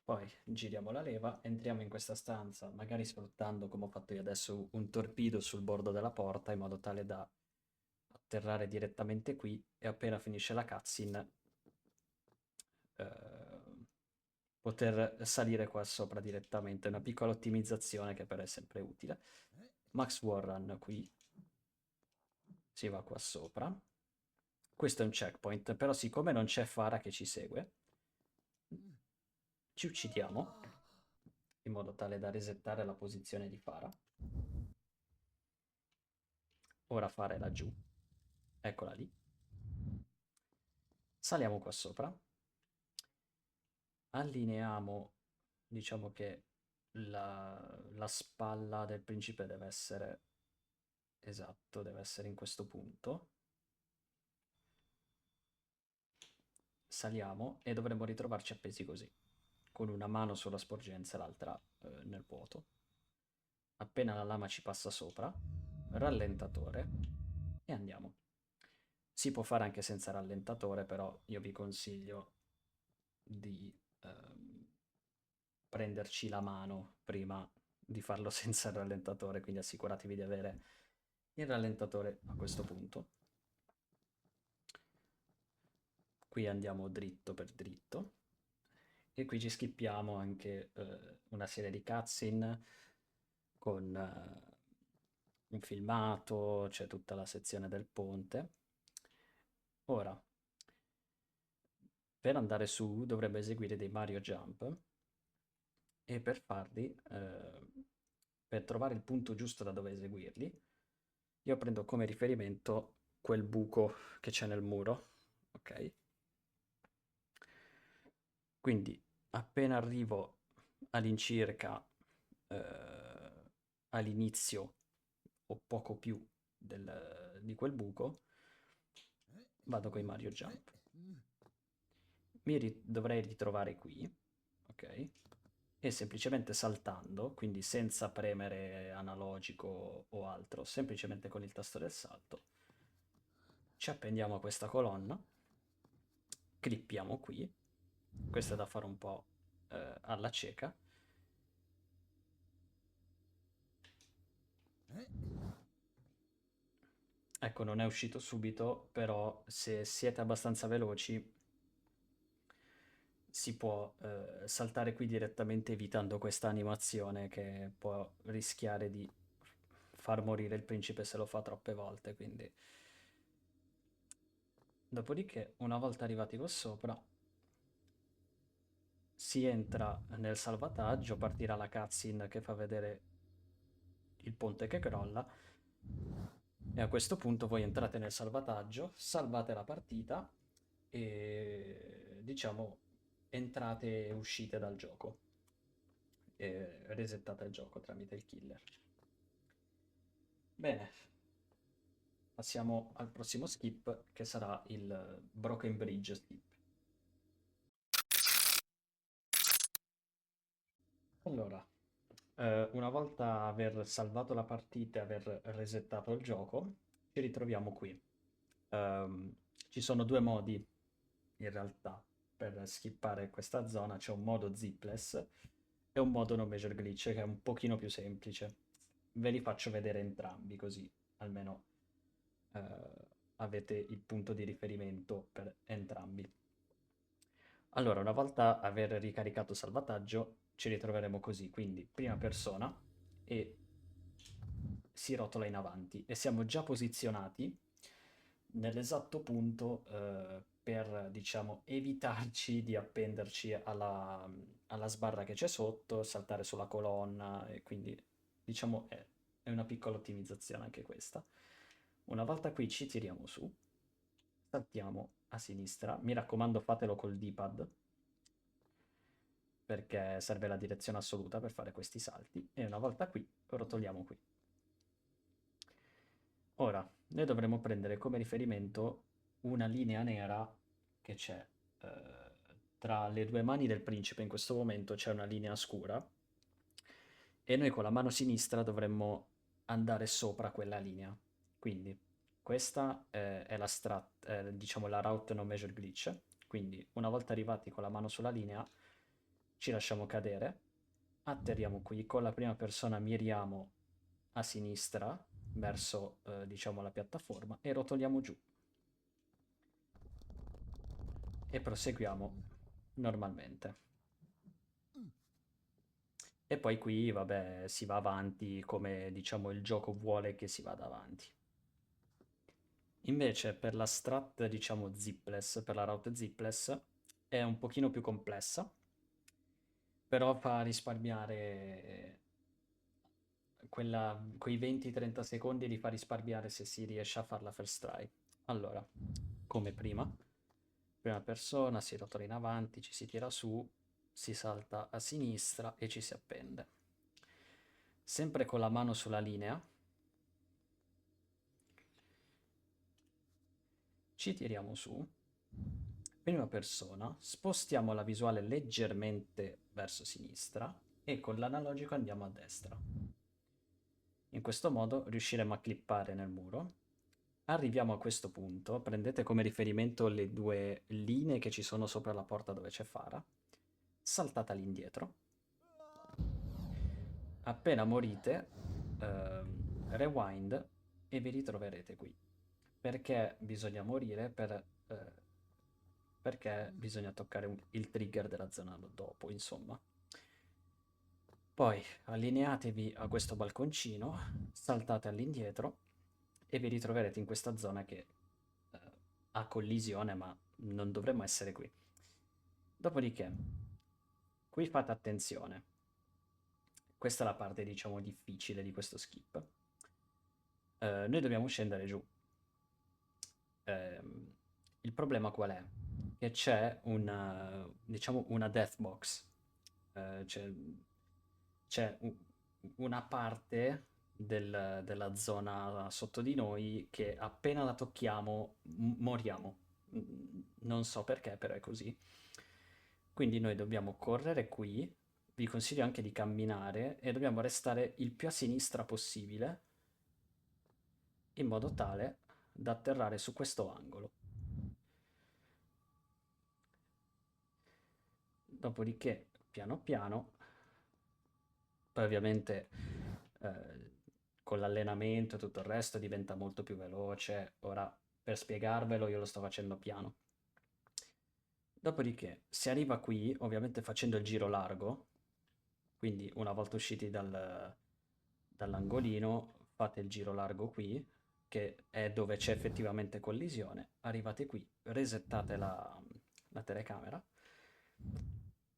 Speaker 1: Poi giriamo la leva, entriamo in questa stanza, magari sfruttando, come ho fatto io adesso, un torpedo sul bordo della porta, in modo tale da atterrare direttamente qui e appena finisce la cutscene poter salire qua sopra direttamente. Una piccola ottimizzazione che però è sempre utile. Max Warren qui. Si va qua sopra. Questo è un checkpoint, però siccome non c'è Fara che ci segue, ci uccidiamo in modo tale da resettare la posizione di Fara. Ora Fara è laggiù. Eccola lì. Saliamo qua sopra. Allineiamo, diciamo che la spalla del principe deve essere, esatto, deve essere in questo punto. Saliamo e dovremmo ritrovarci appesi così, con una mano sulla sporgenza e l'altra nel vuoto. Appena la lama ci passa sopra, rallentatore e andiamo. Si può fare anche senza rallentatore, però io vi consiglio di prenderci la mano prima di farlo senza il rallentatore, quindi assicuratevi di avere il rallentatore a questo punto. Qui andiamo dritto per dritto e qui ci skippiamo anche una serie di cutscene con un filmato, c'è tutta la sezione del ponte. Ora, per andare su dovrebbe eseguire dei Mario Jump e per farli, per trovare il punto giusto da dove eseguirli, io prendo come riferimento quel buco che c'è nel muro, ok? Quindi appena arrivo all'incirca all'inizio o poco più di quel buco, vado con i Mario Jump. Dovrei ritrovare qui, ok? E semplicemente saltando, quindi senza premere analogico o altro, semplicemente con il tasto del salto, ci appendiamo a questa colonna, clippiamo qui, questo è da fare un po' alla cieca, Ecco, non è uscito subito, però se siete abbastanza veloci si può saltare qui direttamente evitando questa animazione che può rischiare di far morire il principe se lo fa troppe volte, quindi... Dopodiché, una volta arrivati qua sopra, si entra nel salvataggio, partirà la cutscene che fa vedere il ponte che crolla e a questo punto voi entrate nel salvataggio, salvate la partita e diciamo entrate e uscite dal gioco e resettate il gioco tramite il killer. Bene, passiamo al prossimo skip che sarà il Broken Bridge skip. Allora, una volta aver salvato la partita e aver resettato il gioco, ci ritroviamo qui. Ehm, Ci sono due modi in realtà per skippare questa zona, c'è un modo zipless e un modo no major glitch che è un pochino più semplice. Ve li faccio vedere entrambi così almeno avete il punto di riferimento per entrambi. Allora, una volta aver ricaricato salvataggio, ci ritroveremo così, quindi prima persona e si rotola in avanti e siamo già posizionati nell'esatto punto per, diciamo, evitarci di appenderci alla sbarra che c'è sotto, saltare sulla colonna e quindi, diciamo, è una piccola ottimizzazione anche questa. Una volta qui ci tiriamo su, saltiamo a sinistra, mi raccomando fatelo col D-pad perché serve la direzione assoluta per fare questi salti e una volta qui rotoliamo qui. Ora, noi dovremo prendere come riferimento una linea nera che c'è tra le due mani del principe, in questo momento c'è una linea scura e noi con la mano sinistra dovremmo andare sopra quella linea. Quindi questa è la diciamo la route no measure glitch, quindi una volta arrivati con la mano sulla linea ci lasciamo cadere, atterriamo qui, con la prima persona miriamo a sinistra verso diciamo la piattaforma e rotoliamo giù e proseguiamo normalmente. E poi qui, vabbè, si va avanti come diciamo il gioco vuole che si vada avanti. Invece per la strat, diciamo zipless, per la route zipless, è un pochino più complessa, però fa risparmiare quei 20-30 secondi li fa risparmiare se si riesce a farla first try. Allora, come prima, prima persona, si rotola in avanti, ci si tira su, si salta a sinistra e ci si appende. Sempre con la mano sulla linea, ci tiriamo su, prima persona, spostiamo la visuale leggermente verso sinistra e con l'analogico andiamo a destra. In questo modo riusciremo a clippare nel muro. Arriviamo a questo punto, prendete come riferimento le due linee che ci sono sopra la porta dove c'è Fara, saltate all'indietro. Appena morite, rewind e vi ritroverete qui. Perché bisogna morire? Perché bisogna toccare il trigger della zona dopo, insomma. Poi allineatevi a questo balconcino, saltate all'indietro e vi ritroverete in questa zona che ha collisione, ma non dovremmo essere qui. Dopodiché, qui fate attenzione. Questa è la parte, diciamo, difficile di questo skip. Noi dobbiamo scendere giù. Il problema qual è? Che c'è diciamo, una death box. C'è una parte della zona sotto di noi che appena la tocchiamo moriamo. Non so perché, però è così. Quindi noi dobbiamo correre qui, vi consiglio anche di camminare e dobbiamo restare il più a sinistra possibile in modo tale da atterrare su questo angolo. Dopodiché, piano piano, poi ovviamente con l'allenamento e tutto il resto diventa molto più veloce. Ora, per spiegarvelo, io lo sto facendo piano. Dopodiché, si arriva qui, ovviamente facendo il giro largo, quindi una volta usciti dall'angolino, fate il giro largo qui, che è dove c'è effettivamente collisione, arrivate qui, resettate la telecamera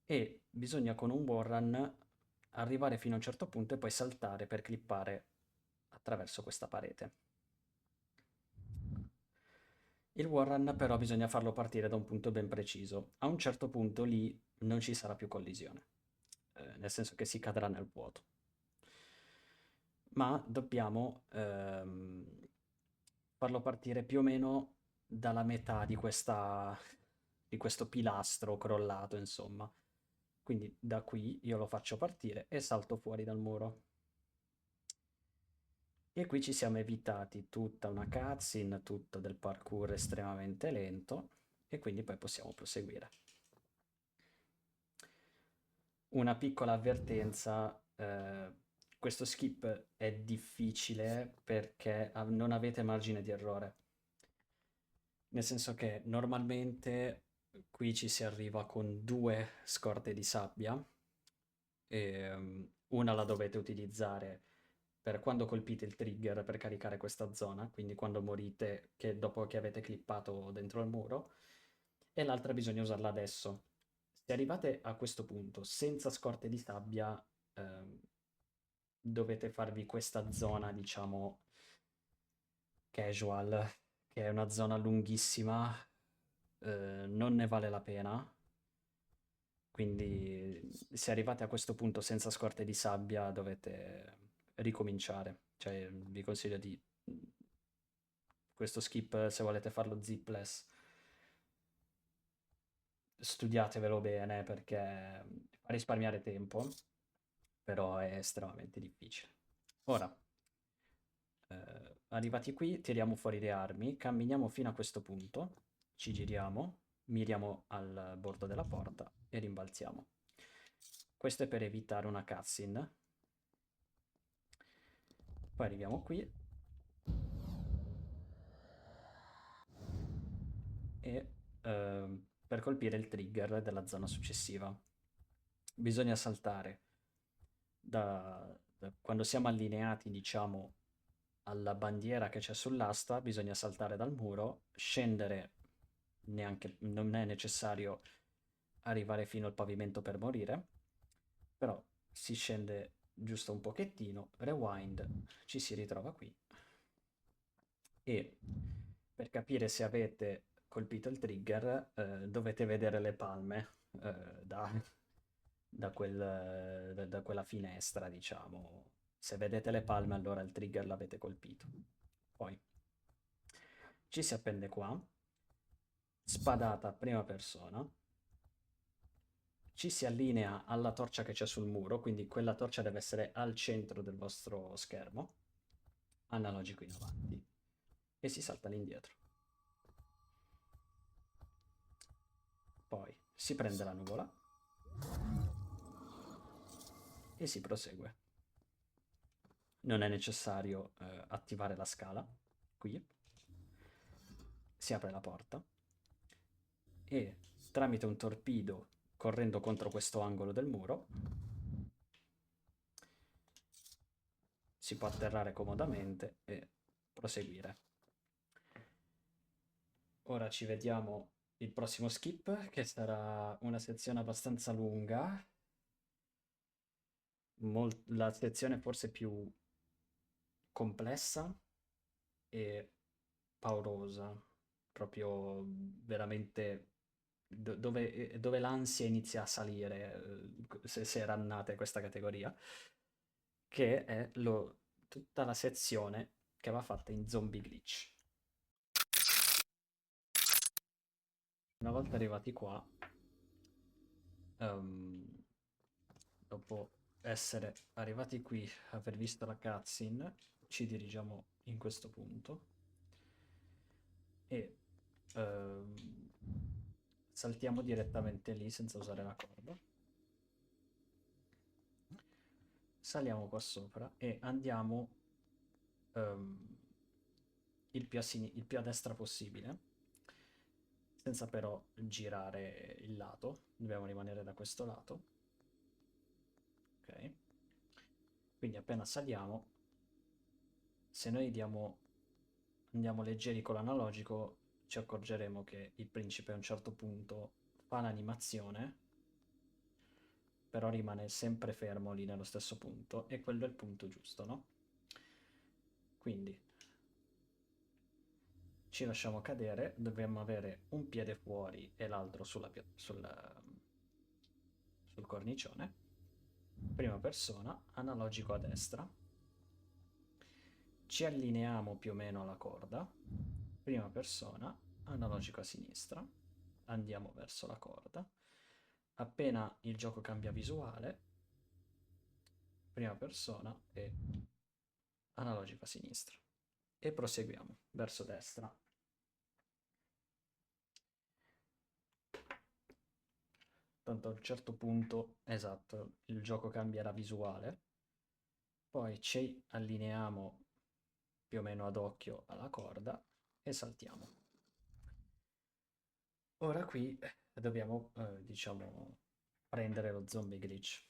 Speaker 1: e bisogna con un wallrun arrivare fino a un certo punto e poi saltare per clippare attraverso questa parete. Il wallrun però bisogna farlo partire da un punto ben preciso. A un certo punto lì non ci sarà più collisione, nel senso che si cadrà nel vuoto. Ma dobbiamo farlo partire più o meno dalla metà di questo pilastro crollato, insomma. Quindi da qui io lo faccio partire e salto fuori dal muro. E qui ci siamo evitati tutta una cutscene, tutto del parkour estremamente lento e quindi poi possiamo proseguire. Una piccola avvertenza, questo skip è difficile perché non avete margine di errore. Nel senso che normalmente qui ci si arriva con 2 scorte di sabbia e una la dovete utilizzare per quando colpite il trigger per caricare questa zona, quindi quando morite dopo che avete clippato dentro il muro, e l'altra bisogna usarla adesso. Se arrivate a questo punto senza scorte di sabbia, dovete farvi questa zona, diciamo, casual, che è una zona lunghissima, non ne vale la pena. Quindi se arrivate a questo punto senza scorte di sabbia dovete ricominciare. Cioè vi consiglio di questo skip se volete farlo zipless. Studiatevelo bene perché fa risparmiare tempo, però è estremamente difficile. Ora, arrivati qui, tiriamo fuori le armi, camminiamo fino a questo punto, ci giriamo, miriamo al bordo della porta e rimbalziamo. Questo è per evitare una cutscene. Poi arriviamo qui e per colpire il trigger della zona successiva bisogna saltare quando siamo allineati, diciamo, alla bandiera che c'è sull'asta, bisogna saltare dal muro, scendere, non è necessario arrivare fino al pavimento per morire, però si scende giusto un pochettino, rewind, ci si ritrova qui e per capire se avete colpito il trigger dovete vedere le palme da quella finestra, diciamo. Se vedete le palme allora il trigger l'avete colpito. Poi ci si appende qua, spadata a prima persona, ci si allinea alla torcia che c'è sul muro, quindi quella torcia deve essere al centro del vostro schermo, analogico in avanti, e si salta all'indietro. Poi si prende la nuvola e si prosegue. Non è necessario attivare la scala, qui si apre la porta e tramite un torpido correndo contro questo angolo del muro si può atterrare comodamente e proseguire. Ora ci vediamo il prossimo skip, che sarà una sezione abbastanza lunga, la sezione forse più complessa e paurosa, proprio veramente dove l'ansia inizia a salire, se rannate questa categoria, che è tutta la sezione che va fatta in zombie glitch. Una volta arrivati qua, dopo essere arrivati qui, aver visto la cutscene, ci dirigiamo in questo punto e saltiamo direttamente lì senza usare la corda. Saliamo qua sopra e andiamo il più a destra possibile, senza però girare il lato. Dobbiamo rimanere da questo lato. Ok. Quindi appena saliamo, se noi andiamo leggeri con l'analogico, ci accorgeremo che il principe a un certo punto fa l'animazione, però rimane sempre fermo lì nello stesso punto, e quello è il punto giusto, no? Quindi ci lasciamo cadere, dobbiamo avere un piede fuori e l'altro sul cornicione. Prima persona, analogico a destra. Ci allineiamo più o meno alla corda. Prima persona, analogico a sinistra. Andiamo verso la corda. Appena il gioco cambia visuale, prima persona e analogico a sinistra. E proseguiamo verso destra. Tanto a un certo punto, esatto, il gioco cambia la visuale. Poi ci allineiamo più o meno ad occhio alla corda e saltiamo. Ora qui dobbiamo, diciamo, prendere lo zombie glitch.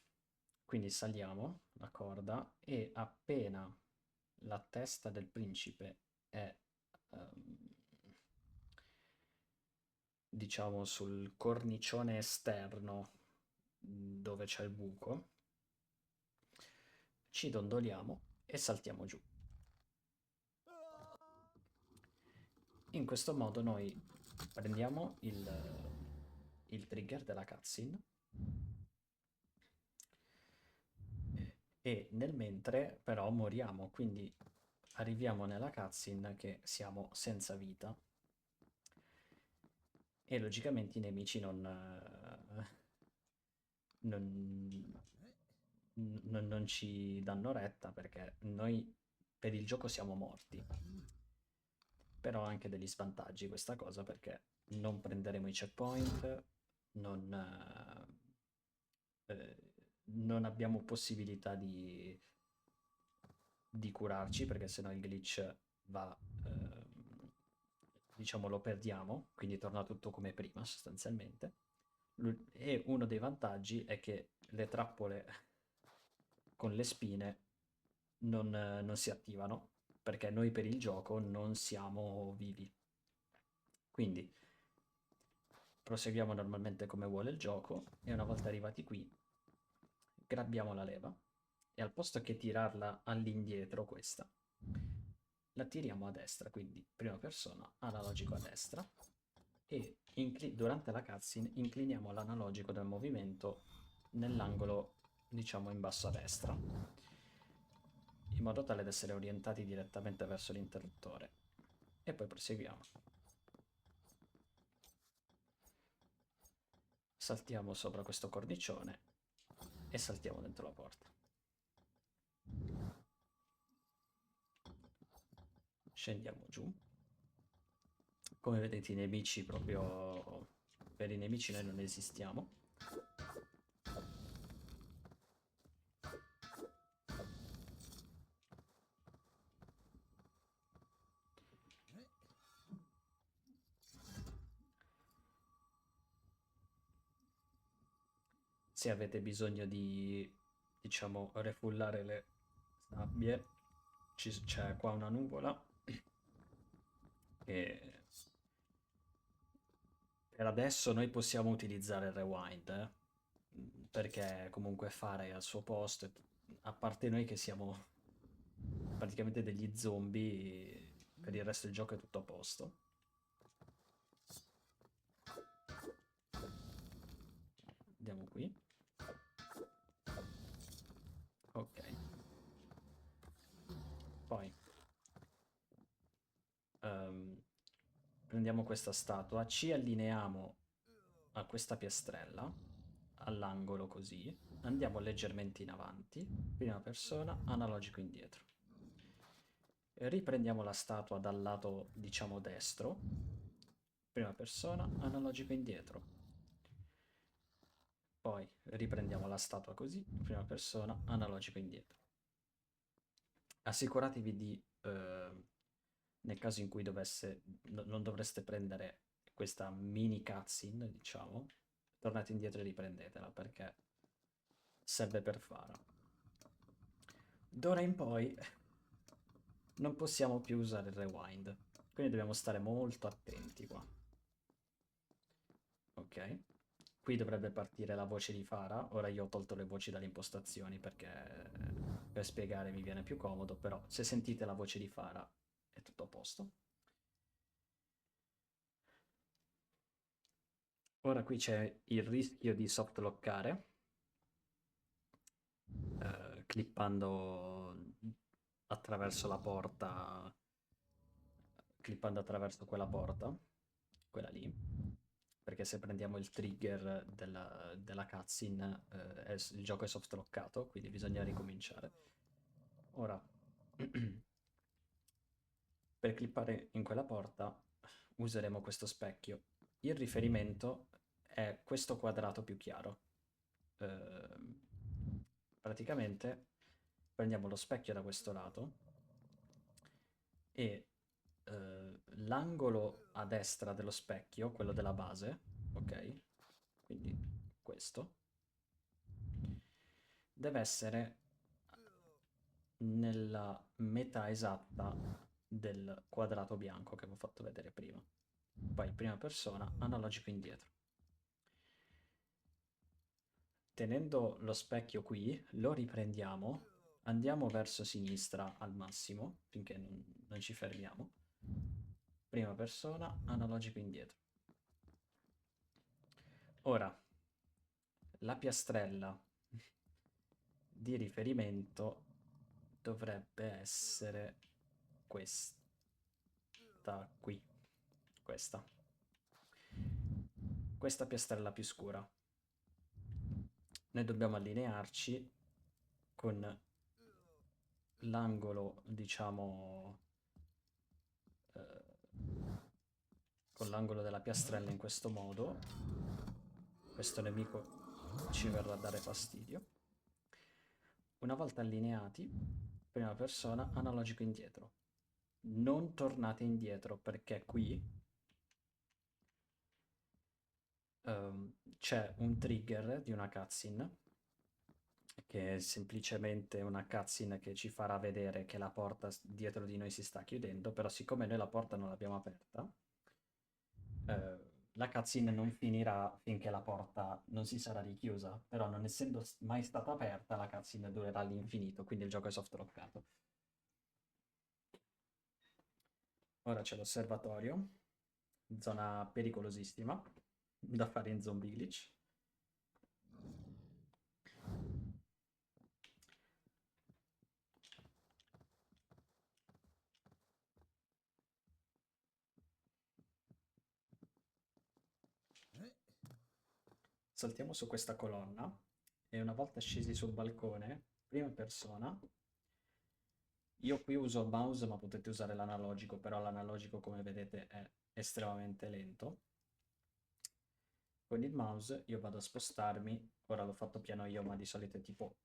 Speaker 1: Quindi saliamo la corda e appena la testa del principe è, ehm, diciamo, sul cornicione esterno dove c'è il buco, ci dondoliamo e saltiamo giù. In questo modo noi prendiamo il trigger della cutscene e nel mentre però moriamo, quindi arriviamo nella cutscene che siamo senza vita e logicamente i nemici non, non ci danno retta perché noi per il gioco siamo morti. Però ha anche degli svantaggi questa cosa perché non prenderemo i checkpoint, non, non abbiamo possibilità di curarci perché sennò il glitch va, diciamo, lo perdiamo, quindi torna tutto come prima sostanzialmente. E uno dei vantaggi è che le trappole con le spine non si attivano perché noi per il gioco non siamo vivi. Quindi proseguiamo normalmente come vuole il gioco e una volta arrivati qui grabbiamo la leva e al posto che tirarla all'indietro questa, la tiriamo a destra, quindi prima persona, analogico a destra e durante la cutscene incliniamo l'analogico del movimento nell'angolo, diciamo, in basso a destra, in modo tale da essere orientati direttamente verso l'interruttore. E poi proseguiamo. Saltiamo sopra questo cornicione e saltiamo dentro la porta. Scendiamo giù. Come vedete i nemici proprio... Per i nemici noi non esistiamo. Se avete bisogno di, diciamo, refullare le sabbie, c'è qua una nuvola e per adesso noi possiamo utilizzare il rewind, perché comunque fare al suo posto, a parte noi che siamo praticamente degli zombie, per il resto del gioco è tutto a posto. Andiamo qui. Ok. Poi prendiamo questa statua, ci allineiamo a questa piastrella, all'angolo così, andiamo leggermente in avanti, prima persona, analogico indietro. Riprendiamo la statua dal lato, diciamo, destro, prima persona, analogico indietro. Poi riprendiamo la statua così, prima persona, analogico indietro. Assicuratevi di nel caso in cui non dovreste prendere questa mini cutscene, diciamo, tornate indietro e riprendetela perché serve per Fara. D'ora in poi non possiamo più usare il rewind, quindi dobbiamo stare molto attenti qua. Ok, qui dovrebbe partire la voce di Fara. Ora io ho tolto le voci dalle impostazioni perché per spiegare mi viene più comodo, però se sentite la voce di Fara è tutto a posto. Ora qui c'è il rischio di softlockare, clippando attraverso la porta, clippando attraverso quella porta, quella lì, perché se prendiamo il trigger della cutscene il gioco è softlockato, quindi bisogna ricominciare. Ora, per clippare in quella porta useremo questo specchio. Il riferimento è questo quadrato più chiaro. Praticamente prendiamo lo specchio da questo lato e l'angolo a destra dello specchio, quello della base, ok? Quindi questo deve essere nella metà esatta del quadrato bianco che vi ho fatto vedere prima. Poi prima persona, analogico indietro. Tenendo lo specchio qui, lo riprendiamo, andiamo verso sinistra al massimo, finché non ci fermiamo. Prima persona, analogico indietro. Ora, la piastrella di riferimento dovrebbe essere questa qui, questa piastrella più scura. Noi dobbiamo allinearci con l'angolo, diciamo, con l'angolo della piastrella in questo modo. Questo nemico ci verrà a dare fastidio. Una volta allineati, prima persona, analogico indietro. Non tornate indietro perché qui c'è un trigger di una cutscene che è semplicemente una cutscene che ci farà vedere che la porta dietro di noi si sta chiudendo, però siccome noi la porta non l'abbiamo aperta, la cutscene non finirà finché la porta non si sarà richiusa, però non essendo mai stata aperta la cutscene durerà all'infinito, quindi il gioco è softlockato. Ora c'è l'osservatorio, zona pericolosissima da fare in zombie glitch. Saltiamo su questa colonna e una volta scesi sul balcone, prima persona, io qui uso il mouse ma potete usare l'analogico, però l'analogico come vedete è estremamente lento. Con il mouse io vado a spostarmi, ora l'ho fatto piano io ma di solito è tipo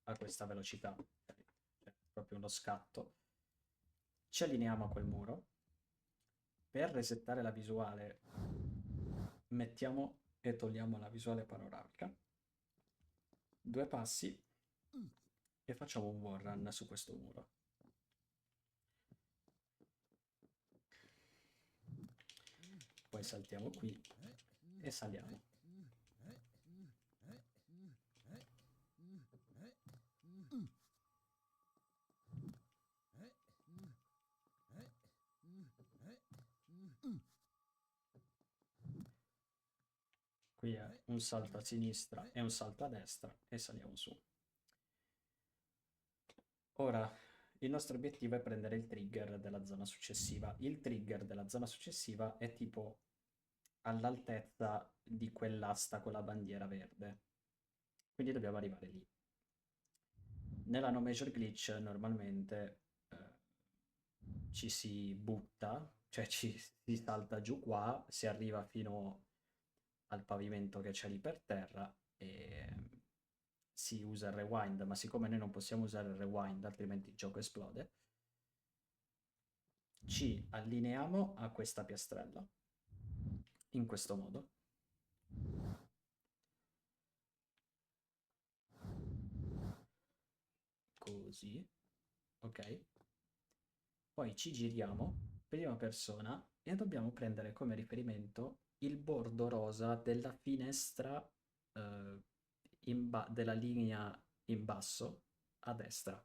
Speaker 1: a questa velocità, cioè proprio uno scatto. Ci allineiamo a quel muro. Per resettare la visuale mettiamo e togliamo la visuale panoramica. 2 passi e facciamo un wall run su questo muro. Poi saltiamo qui e saliamo. Qui è un salto a sinistra e un salto a destra e saliamo su. Ora, il nostro obiettivo è prendere il trigger della zona successiva. Il trigger della zona successiva è tipo all'altezza di quell'asta con la bandiera verde. Quindi dobbiamo arrivare lì. Nella no major glitch normalmente ci si butta, cioè si salta giù qua, si arriva fino al pavimento che c'è lì per terra e si usa il rewind, ma siccome noi non possiamo usare il rewind altrimenti il gioco esplode, ci allineiamo a questa piastrella, in questo modo. Così, ok? Poi ci giriamo, prima persona, e dobbiamo prendere come riferimento il bordo rosa della finestra della linea in basso a destra.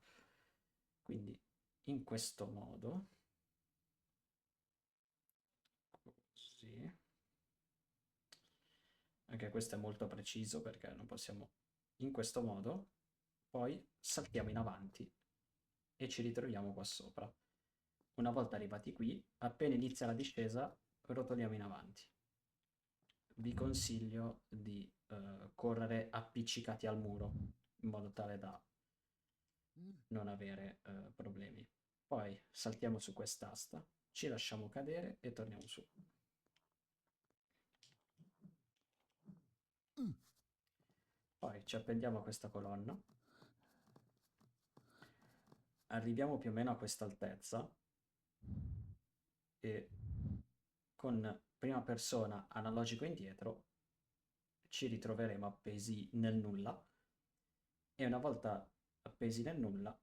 Speaker 1: Quindi in questo modo, così. Anche questo è molto preciso perché non possiamo... In questo modo, poi saltiamo in avanti e ci ritroviamo qua sopra. Una volta arrivati qui, appena inizia la discesa, rotoliamo in avanti. Vi consiglio di correre appiccicati al muro, in modo tale da non avere problemi. Poi saltiamo su quest'asta, ci lasciamo cadere e torniamo su. Poi ci appendiamo a questa colonna. Arriviamo più o meno a questa altezza e con prima persona analogico indietro ci ritroveremo appesi nel nulla e una volta appesi nel nulla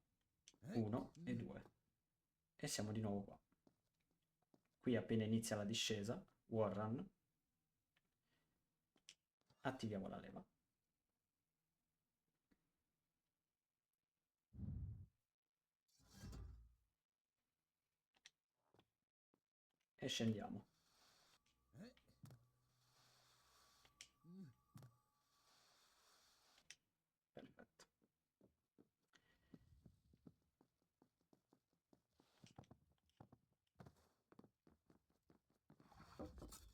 Speaker 1: 1 e 2 e siamo di nuovo qua. Qui appena inizia la discesa, wall run, attiviamo la leva. E scendiamo. Perfetto.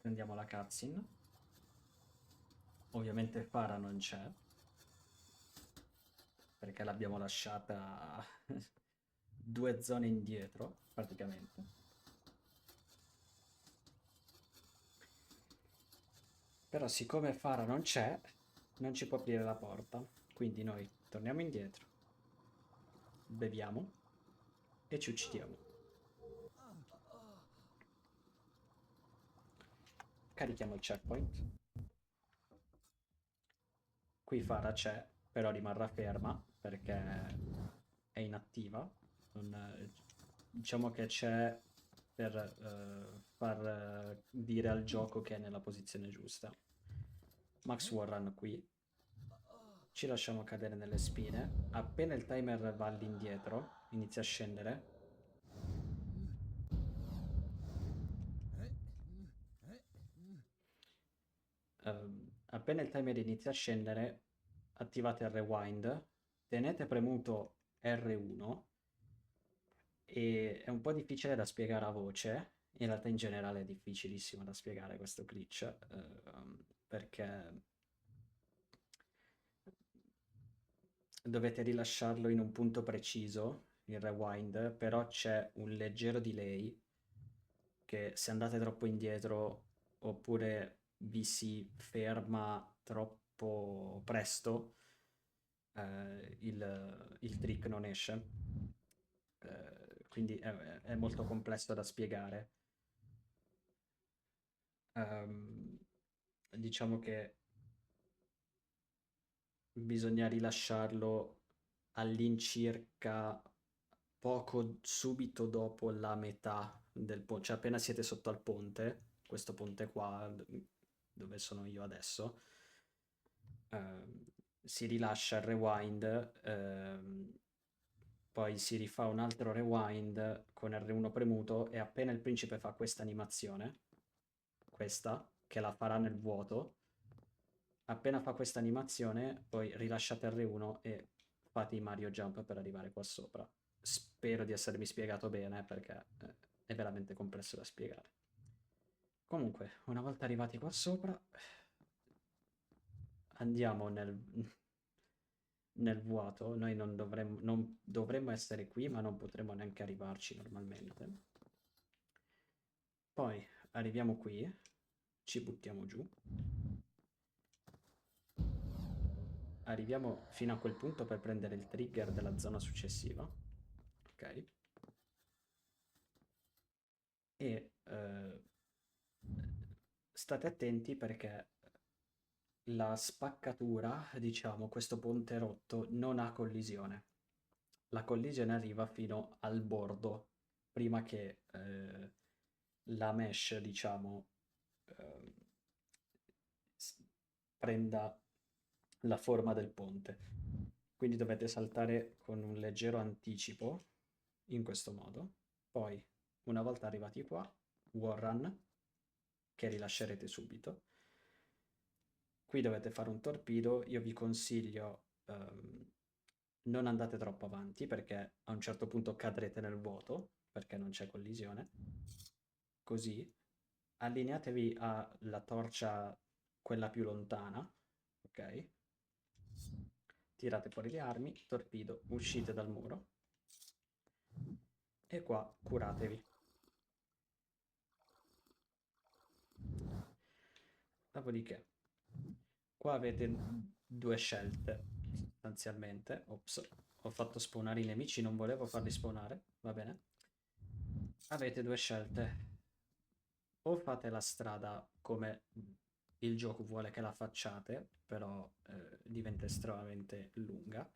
Speaker 1: Prendiamo la cutscene. Ovviamente Farah non c'è, perché l'abbiamo lasciata 2 zone indietro, praticamente. Però siccome Farah non c'è, non ci può aprire la porta. Quindi noi torniamo indietro, beviamo e ci uccidiamo. Carichiamo il checkpoint. Qui Farah c'è, però rimarrà ferma perché è inattiva. Diciamo che c'è per far dire al gioco che è nella posizione giusta. Max Warren qui. Ci lasciamo cadere nelle spine. Appena il timer va all'indietro, inizia a scendere. Appena il timer inizia a scendere, attivate il rewind, tenete premuto R1 e è un po' difficile da spiegare a voce, in realtà in generale è difficilissimo da spiegare questo glitch, perché dovete rilasciarlo in un punto preciso, il rewind, però c'è un leggero delay che se andate troppo indietro oppure vi si ferma troppo presto, il trick non esce. Quindi è molto complesso da spiegare. Diciamo che bisogna rilasciarlo all'incirca poco subito dopo la metà del ponte, cioè appena siete sotto al ponte, questo ponte qua dove sono io adesso, si rilascia il rewind, poi si rifà un altro rewind con R1 premuto e appena il principe fa questa animazione, questa, che la farà nel vuoto, appena fa questa animazione poi rilasciate R1 e fate i Mario Jump per arrivare qua sopra. Spero di essermi spiegato bene perché è veramente complesso da spiegare. Comunque, una volta arrivati qua sopra, andiamo nel vuoto. Noi non dovremmo essere qui, ma non potremmo neanche arrivarci normalmente. Poi arriviamo qui, ci buttiamo giù. Arriviamo fino a quel punto per prendere il trigger della zona successiva. Ok. e state attenti perché la spaccatura, diciamo, questo ponte rotto non ha collisione. La collisione arriva fino al bordo, prima che la mesh, diciamo, ehm, s- prenda la forma del ponte. Quindi dovete saltare con un leggero anticipo, in questo modo. Poi, una volta arrivati qua, wall run, che rilascerete subito. Qui dovete fare un torpedo, io vi consiglio non andate troppo avanti perché a un certo punto cadrete nel vuoto perché non c'è collisione. Così allineatevi alla torcia quella più lontana, ok? Tirate fuori le armi, torpedo, uscite dal muro e qua curatevi. Dopodiché qua avete due scelte sostanzialmente. Ops, ho fatto spawnare i nemici, non volevo farli spawnare, va bene. Avete due scelte. O fate la strada come il gioco vuole che la facciate, però diventa estremamente lunga,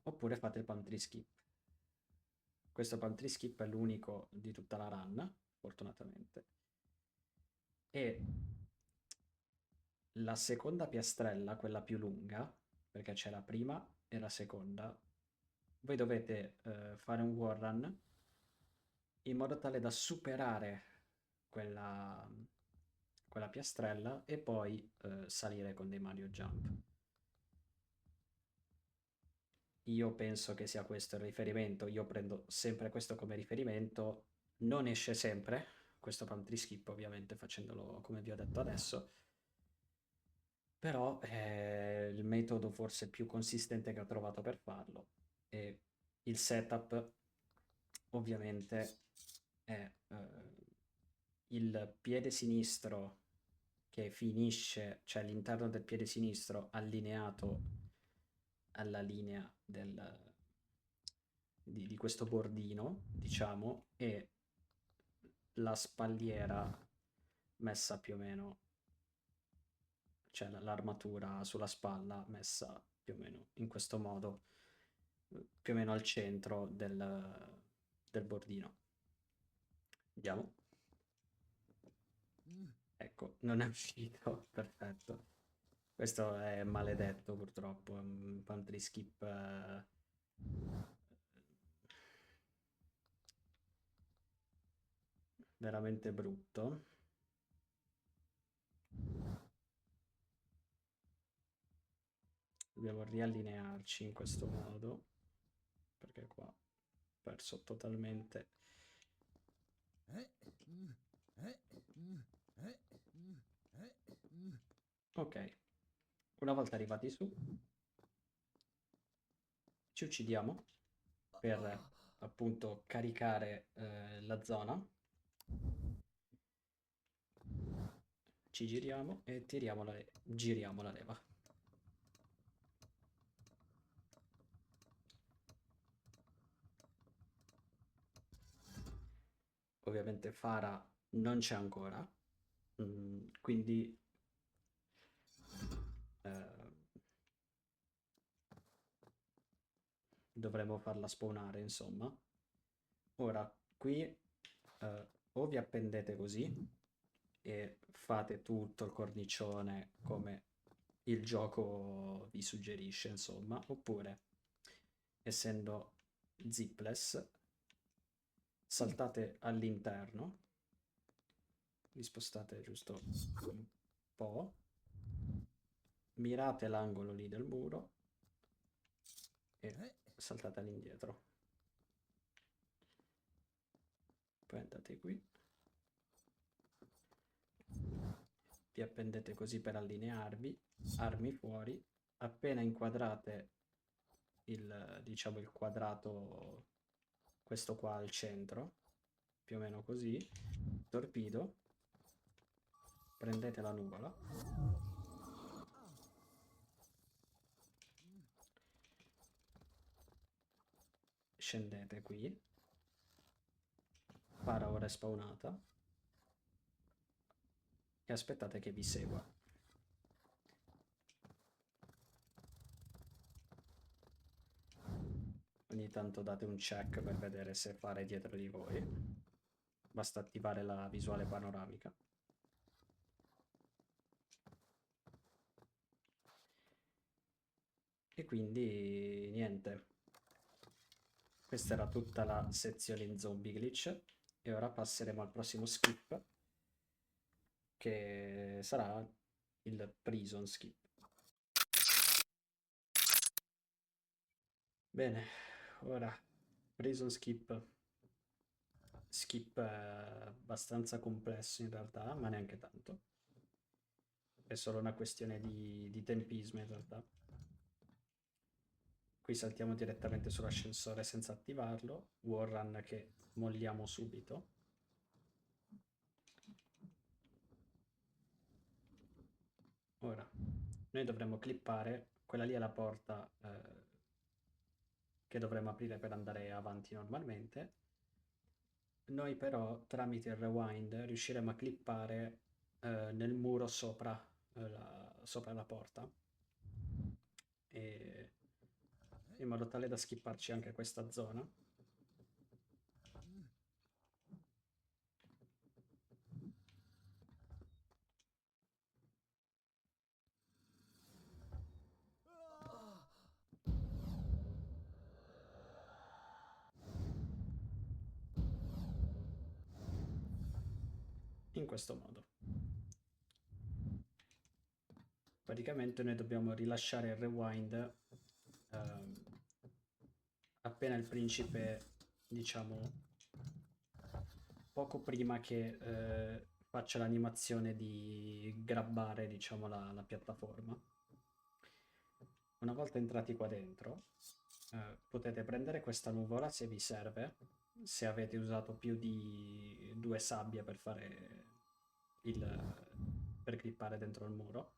Speaker 1: oppure fate il pantry skip. Questo pantry skip è l'unico di tutta la run, fortunatamente. E la seconda piastrella, quella più lunga, perché c'è la prima e la seconda, voi dovete fare un wall run in modo tale da superare quella piastrella e poi salire con dei Mario Jump. Io penso che sia questo il riferimento, io prendo sempre questo come riferimento, non esce sempre questo pantry skip ovviamente facendolo come vi ho detto adesso, però è il metodo forse più consistente che ho trovato per farlo e il setup ovviamente è il piede sinistro che finisce, cioè l'interno del piede sinistro allineato alla linea di questo bordino, diciamo, e la spalliera messa più o meno, cioè l'armatura sulla spalla messa più o meno in questo modo, più o meno al centro del bordino. Vediamo. Ecco, non è uscito, perfetto. Questo è maledetto purtroppo, è un pantry skip veramente brutto. Dobbiamo riallinearci in questo modo, perché qua ho perso totalmente. Ok, una volta arrivati su, ci uccidiamo per appunto caricare la zona. Ci giriamo e giriamo la leva. Ovviamente Fara non c'è ancora, quindi eh, dovremo farla spawnare, insomma. Ora, qui o vi appendete così e fate tutto il cornicione come il gioco vi suggerisce, insomma, oppure, essendo zipless, saltate all'interno, vi spostate giusto un po', mirate l'angolo lì del muro e saltate all'indietro. Poi andate qui, vi appendete così per allinearvi, armi fuori, appena inquadrate diciamo il quadrato, questo qua al centro, più o meno così, torpedo, prendete la nuvola, scendete qui, Para ora è spawnata. E aspettate che vi segua. Ogni tanto date un check per vedere se Fara è dietro di voi. Basta attivare la visuale panoramica. E quindi niente. Questa era tutta la sezione in zombie glitch. E ora passeremo al prossimo skip, che sarà il prison skip. Bene, ora prison skip. Skip abbastanza complesso in realtà, ma neanche tanto. È solo una questione di tempismo in realtà. Qui saltiamo direttamente sull'ascensore senza attivarlo. Warrun che molliamo subito. Ora, noi dovremmo clippare, quella lì è la porta che dovremmo aprire per andare avanti normalmente. Noi però tramite il rewind riusciremo a clippare nel muro sopra la porta, e in modo tale da skipparci anche questa zona. In questo modo. Praticamente noi dobbiamo rilasciare il rewind appena il principe, diciamo, poco prima che faccia l'animazione di grabbare, diciamo, la piattaforma. Una volta entrati qua dentro, potete prendere questa nuvola se vi serve, se avete usato più di 2 sabbie per fare per clippare dentro il muro.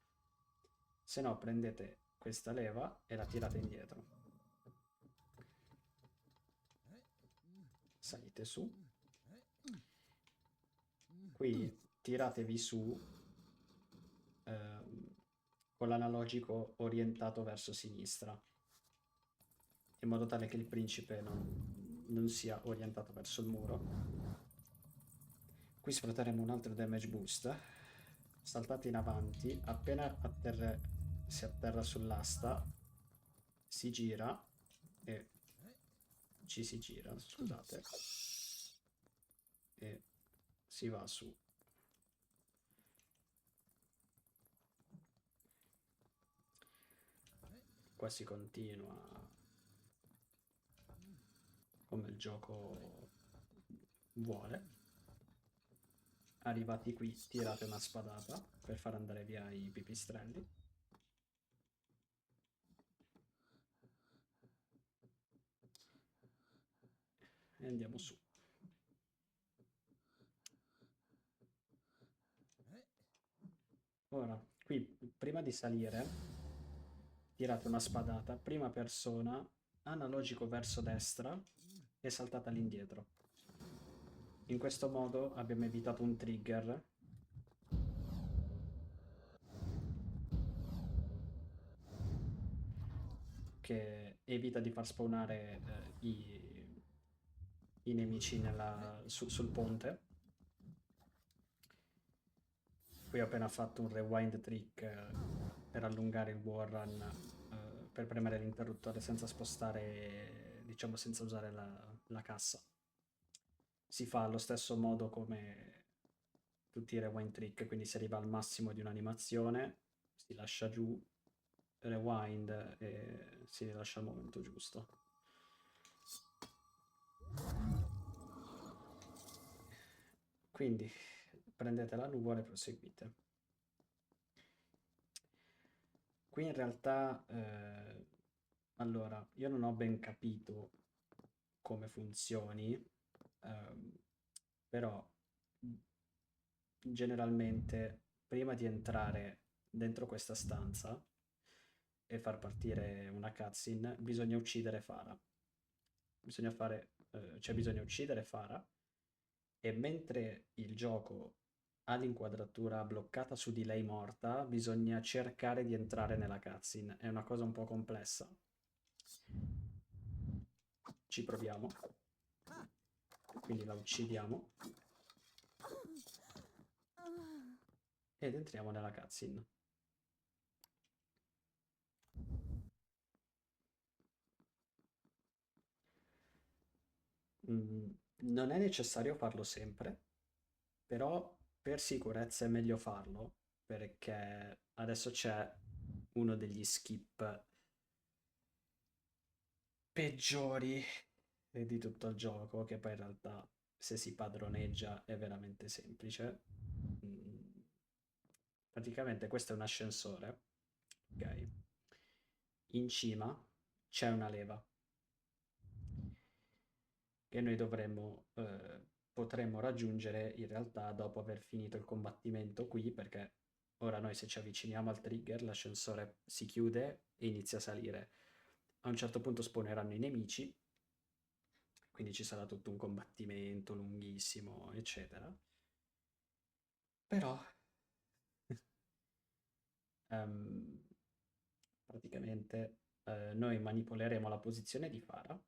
Speaker 1: Se no prendete questa leva e la tirate indietro. Salite su. Qui tiratevi su con l'analogico orientato verso sinistra, in modo tale che il principe non sia orientato verso il muro. Qui sfrutteremo un altro damage boost. Saltate in avanti, appena si atterra sull'asta, si gira e ci si gira, scusate, e si va su. Qua si continua come il gioco vuole. Arrivati qui tirate una spadata per far andare via i pipistrelli. E andiamo su. Ora, qui prima di salire, tirate una spadata, prima persona, analogico verso destra e saltate all'indietro. In questo modo abbiamo evitato un trigger che evita di far spawnare i nemici sul ponte. Qui ho appena fatto un rewind trick per allungare il warrun, per premere l'interruttore senza spostare, diciamo senza usare la cassa. Si fa allo stesso modo come tutti i rewind trick, quindi si arriva al massimo di un'animazione, si lascia giù, rewind e si rilascia al momento giusto. Quindi prendete la nuvola e proseguite. Qui in realtà, allora, io non ho ben capito come funzioni, però generalmente prima di entrare dentro questa stanza e far partire una cutscene bisogna uccidere Fara. Bisogna uccidere Fara E mentre il gioco ha l'inquadratura bloccata su di lei morta, bisogna cercare di entrare nella cutscene. È una cosa un po' complessa. Ci proviamo. Quindi la uccidiamo ed entriamo nella cutscene. Mm, non è necessario farlo sempre, però per sicurezza è meglio farlo, perché adesso c'è uno degli skip peggiori di tutto il gioco, che poi in realtà se si padroneggia è veramente semplice. Mm, Praticamente questo è un ascensore, ok? In cima c'è una leva che noi potremmo raggiungere in realtà dopo aver finito il combattimento qui, perché ora noi se ci avviciniamo al trigger l'ascensore si chiude e inizia a salire. A un certo punto spawneranno i nemici, quindi ci sarà tutto un combattimento lunghissimo, eccetera. Però ehm, praticamente noi manipoleremo la posizione di Fara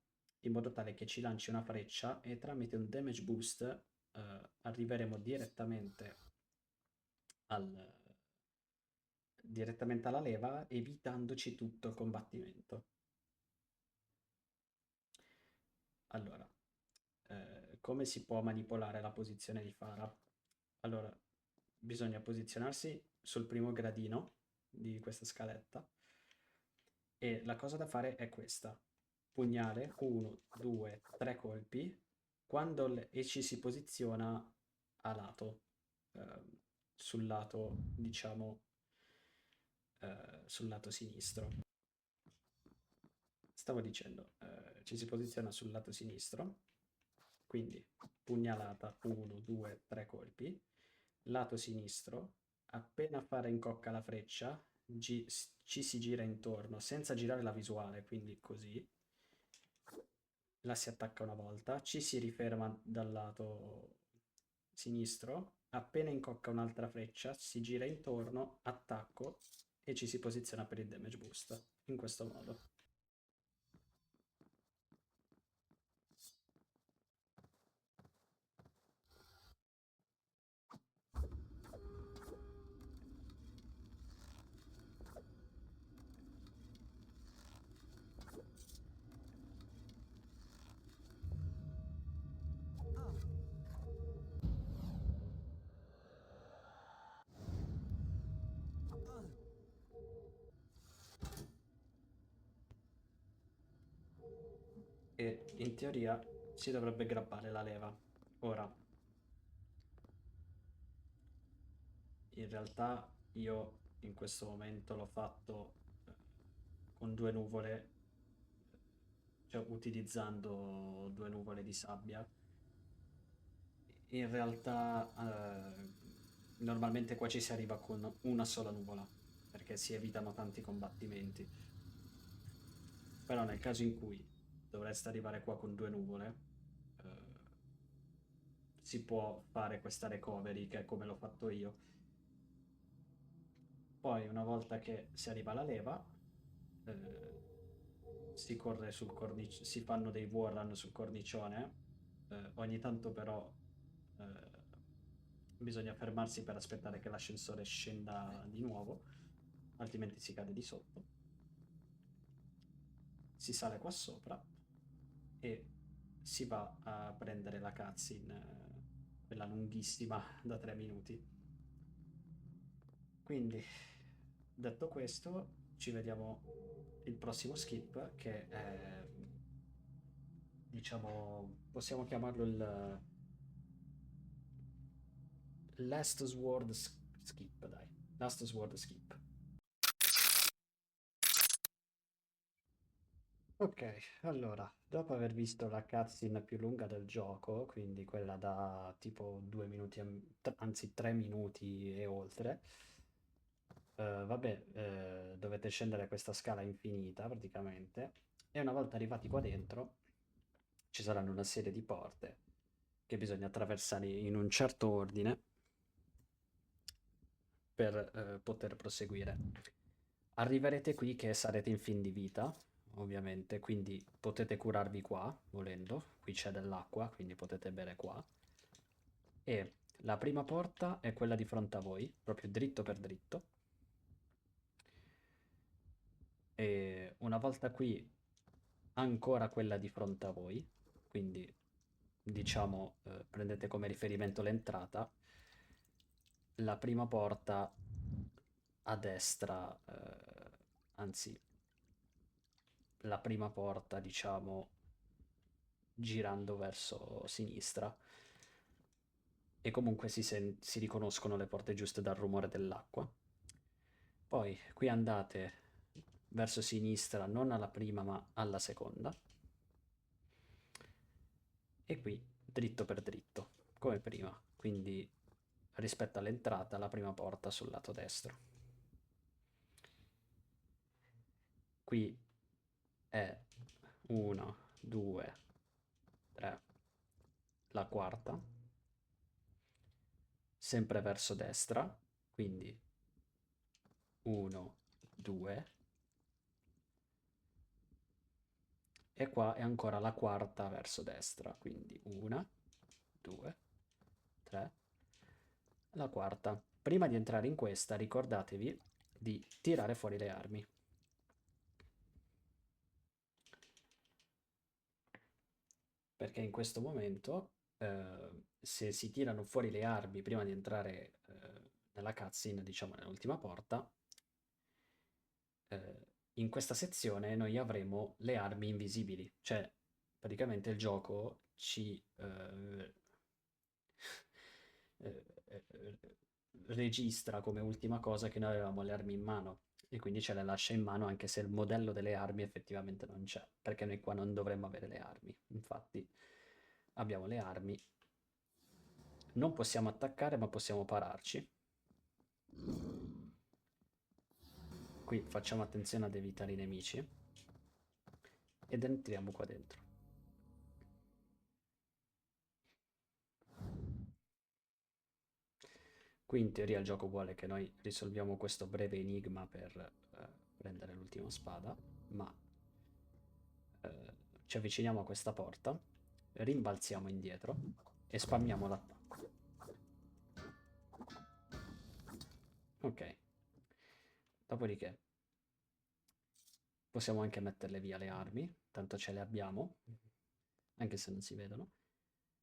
Speaker 1: in modo tale che ci lanci una freccia e tramite un damage boost arriveremo al- direttamente alla leva, evitandoci tutto il combattimento. Allora, come si può manipolare la posizione di Fara? Allora, bisogna posizionarsi sul primo gradino di questa scaletta e la cosa da fare è questa: pugnare 1, 2, 3 colpi e ci si posiziona a lato, ehm, sul lato, diciamo, sul lato sinistro. Stavo dicendo, ci si posiziona sul lato sinistro, quindi pugnalata 1, 2, 3 colpi, lato sinistro, appena fare in cocca la freccia, ci si gira intorno senza girare la visuale, quindi così, la si attacca una volta, ci si riferma dal lato sinistro, appena incocca un'altra freccia, si gira intorno, attacco e ci si posiziona per il damage boost, in questo modo. E in teoria si dovrebbe grappare la leva. Ora, in realtà io in questo momento l'ho fatto con due nuvole, cioè utilizzando due nuvole di sabbia. In realtà normalmente qua ci si arriva con una sola nuvola, perché si evitano tanti combattimenti. Però nel caso in cui dovreste arrivare qua con due nuvole, eh, si può fare questa recovery, che è come l'ho fatto io. Poi, una volta che si arriva alla leva, eh, si corre sul cornicione, si fanno dei warrun sul cornicione. Ogni tanto però eh, bisogna fermarsi per aspettare che l'ascensore scenda di nuovo, altrimenti si cade di sotto. Si sale qua sopra e si va a prendere la cutscene, quella lunghissima da 3 minuti. Quindi, detto questo, ci vediamo il prossimo skip, che è, diciamo, possiamo chiamarlo il Last Sword Skip, dai. Last Sword Skip. Ok, allora, dopo aver visto la cutscene più lunga del gioco, quindi quella da tipo 2 minuti, anzi 3 minuti e oltre, vabbè, dovete scendere questa scala infinita praticamente, e una volta arrivati qua dentro ci saranno una serie di porte che bisogna attraversare in un certo ordine per poter proseguire. Arriverete qui che sarete in fin di vita, ovviamente, quindi potete curarvi qua, volendo. Qui c'è dell'acqua, quindi potete bere qua. E la prima porta è quella di fronte a voi, proprio dritto per dritto. E una volta qui, ancora quella di fronte a voi, quindi diciamo prendete come riferimento l'entrata. La prima porta a destra, anzi, la prima porta, diciamo, girando verso sinistra. E comunque si riconoscono le porte giuste dal rumore dell'acqua. Poi qui andate verso sinistra, non alla prima ma alla seconda. E qui dritto per dritto, come prima. Quindi rispetto all'entrata, la prima porta sul lato destro. Qui è 1, 2, 3, la quarta, sempre verso destra, quindi 1, 2, e qua è ancora la quarta verso destra, quindi 1, 2, 3, la quarta. Prima di entrare in questa, ricordatevi di tirare fuori le armi. Perché in questo momento, se si tirano fuori le armi prima di entrare nella cutscene, diciamo nell'ultima porta, in questa sezione noi avremo le armi invisibili, cioè praticamente il gioco ci registra come ultima cosa che noi avevamo le armi in mano e quindi ce le lascia in mano anche se il modello delle armi effettivamente non c'è, perché noi qua non dovremmo avere le armi. Infatti abbiamo le armi, non possiamo attaccare ma possiamo pararci. Qui facciamo attenzione ad evitare i nemici ed entriamo qua dentro. Qui in teoria il gioco vuole che noi risolviamo questo breve enigma per prendere l'ultima spada, ma ci avviciniamo a questa porta, rimbalziamo indietro e spammiamo l'attacco. Ok. Dopodiché possiamo anche metterle via le armi, tanto ce le abbiamo, anche se non si vedono.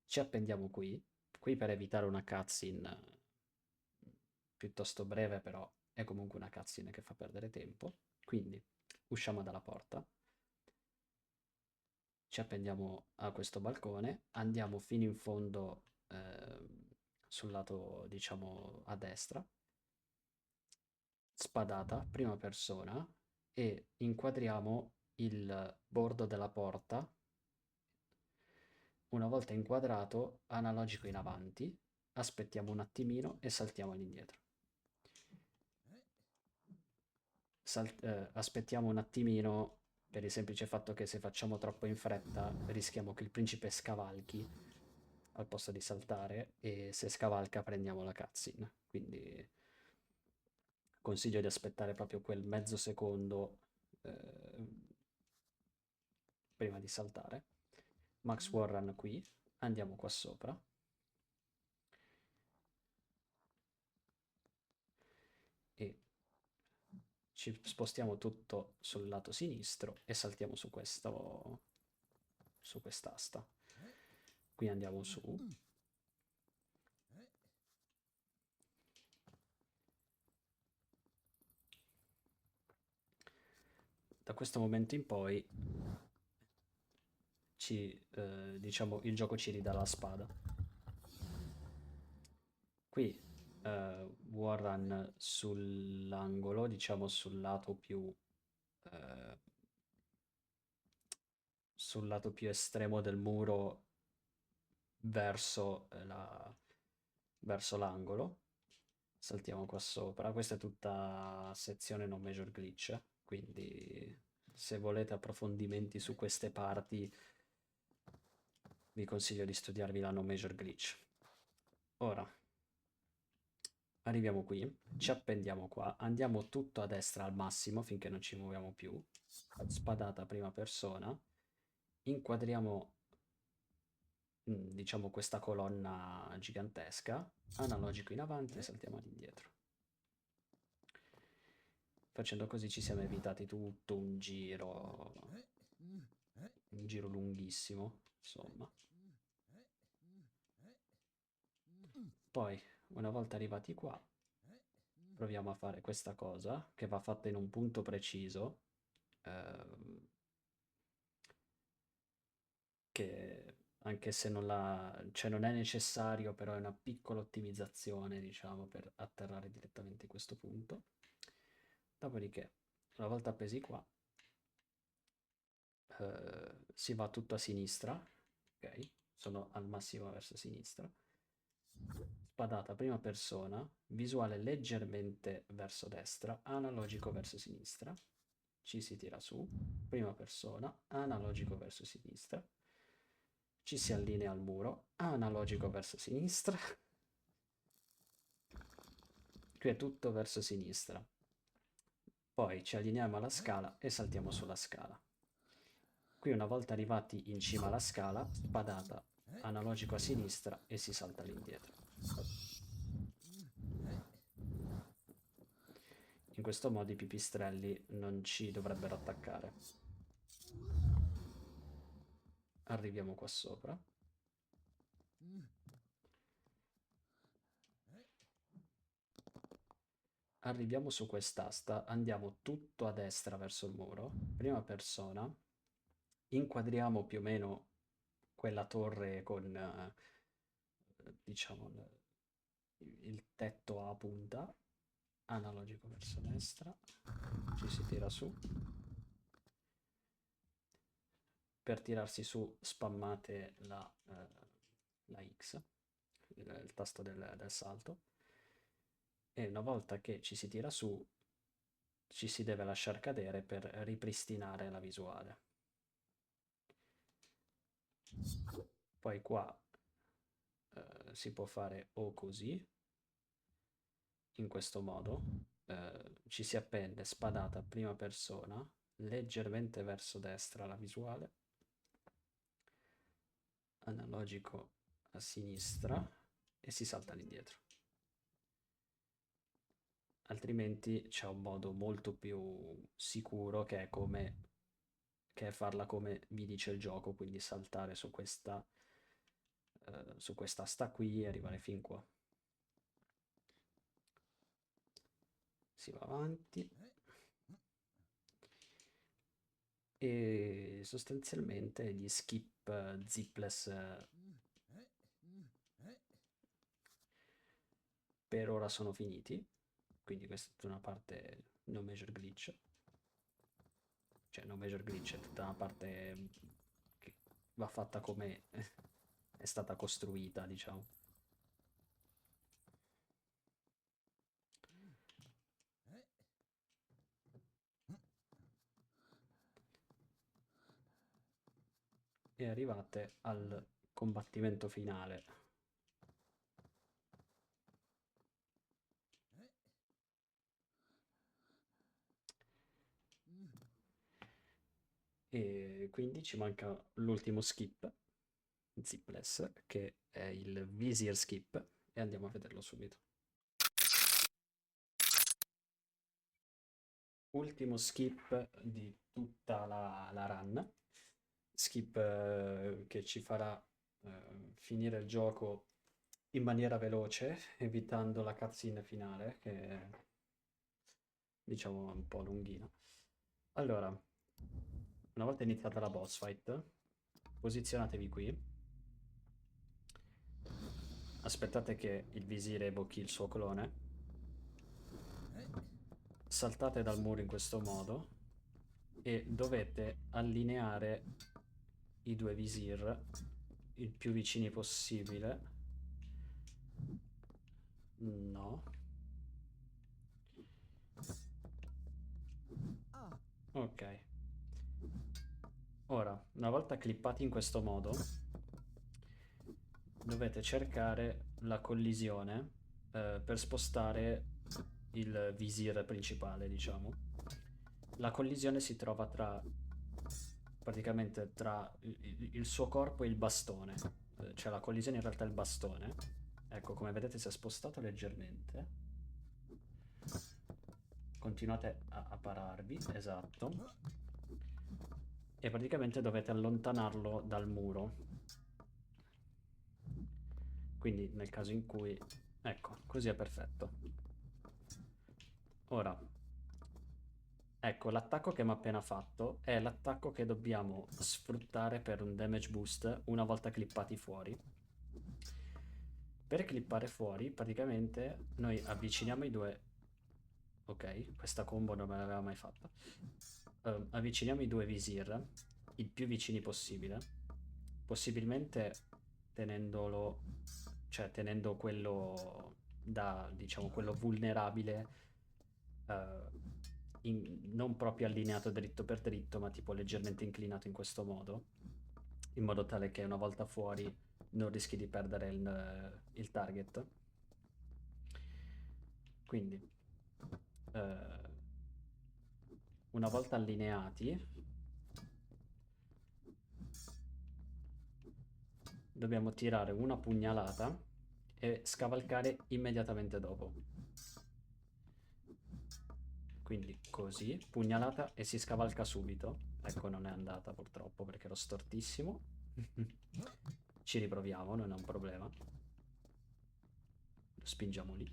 Speaker 1: Ci appendiamo qui, per evitare una cutscene piuttosto breve, però è comunque una cutscene che fa perdere tempo. Quindi usciamo dalla porta, ci appendiamo a questo balcone, andiamo fino in fondo sul lato, diciamo, a destra, spadata, prima persona, e inquadriamo il bordo della porta. Una volta inquadrato, analogico in avanti, aspettiamo un attimino e saltiamo all'indietro. Aspettiamo un attimino per il semplice fatto che se facciamo troppo in fretta rischiamo che il principe scavalchi al posto di saltare e se scavalca prendiamo la cutscene. Quindi consiglio di aspettare proprio quel mezzo secondo prima di saltare. Max Warren qui, andiamo qua sopra. E ci spostiamo tutto sul lato sinistro e saltiamo su quest'asta. Qui andiamo su. Da questo momento in poi diciamo, il gioco ci ridà la spada. Qui Warren sull'angolo, diciamo eh, sul lato più estremo del muro verso verso l'angolo. Saltiamo qua sopra. Questa è tutta sezione non major glitch, quindi se volete approfondimenti su queste parti vi consiglio di studiarvi la no major glitch. Ora, arriviamo qui, ci appendiamo qua, andiamo tutto a destra al massimo finché non ci muoviamo più, spadata prima persona, inquadriamo diciamo questa colonna gigantesca, analogico in avanti e saltiamo all'indietro. Facendo così ci siamo evitati tutto un giro lunghissimo, insomma. Poi, una volta arrivati qua, proviamo a fare questa cosa, che va fatta in un punto preciso, che anche se cioè non è necessario, però è una piccola ottimizzazione, diciamo, per atterrare direttamente in questo punto. Dopodiché, una volta appesi qua, si va tutto a sinistra, ok? Sono al massimo verso sinistra. Spadata prima persona, visuale leggermente verso destra, analogico verso sinistra. Ci si tira su, prima persona, analogico verso sinistra. Ci si allinea al muro, analogico verso sinistra. Qui è tutto verso sinistra. Poi ci allineiamo alla scala e saltiamo sulla scala. Qui una volta arrivati in cima alla scala, spadata analogico a sinistra e si salta all'indietro. In questo modo i pipistrelli non ci dovrebbero attaccare. Arriviamo qua sopra. Arriviamo su quest'asta, andiamo tutto a destra verso il muro, prima persona, inquadriamo più o meno quella torre con, diciamo, il tetto a punta, analogico verso destra, ci si tira su. Per tirarsi su spammate la X, il tasto del salto, e una volta che ci si tira su ci si deve lasciar cadere per ripristinare la visuale. Poi qua si può fare o così, in questo modo, ci si appende spadata prima persona, leggermente verso destra la visuale, analogico a sinistra e si salta all'indietro. Altrimenti c'è un modo molto più sicuro che è farla come vi dice il gioco, quindi saltare su questa asta qui e arrivare fin qua. Si va avanti e sostanzialmente gli skip zipless per ora sono finiti, quindi questa è tutta una parte no major glitch, cioè no major glitch è tutta una parte che va fatta come è stata costruita, diciamo. E arrivate al combattimento finale. E quindi ci manca l'ultimo skip, zipless, che è il Vizier skip, e andiamo a vederlo subito. Ultimo skip di tutta la run, skip che ci farà finire il gioco in maniera veloce, evitando la cutscene finale, che è, diciamo, un po' lunghina. Allora, una volta iniziata la boss fight, posizionatevi qui, aspettate che il visire evochi il suo clone, saltate dal muro in questo modo e dovete allineare i due visir il più vicini possibile. No. Ok. Ora, una volta clippati in questo modo, dovete cercare la collisione per spostare il visir principale, diciamo. La collisione si trova praticamente tra il suo corpo e il bastone. Cioè la collisione in realtà è il bastone. Ecco, come vedete si è spostato leggermente. Continuate a pararvi, esatto. E praticamente dovete allontanarlo dal muro. Quindi nel caso in cui... Ecco, così è perfetto. Ora, ecco, l'attacco che mi ha appena fatto è l'attacco che dobbiamo sfruttare per un damage boost una volta clippati fuori. Per clippare fuori, praticamente, noi avviciniamo i due... Ok, questa combo non me l'aveva mai fatta. Avviciniamo i due visir il più vicini possibile. Possibilmente tenendolo... Cioè, tenendo quello da, diciamo, quello vulnerabile non proprio allineato dritto per dritto, ma tipo leggermente inclinato in questo modo, in modo tale che una volta fuori non rischi di perdere il target. Quindi, una volta allineati, dobbiamo tirare una pugnalata e scavalcare immediatamente dopo. Quindi così, pugnalata e si scavalca subito. Ecco, non è andata purtroppo perché ero stortissimo. Ci riproviamo, non è un problema. Lo spingiamo lì.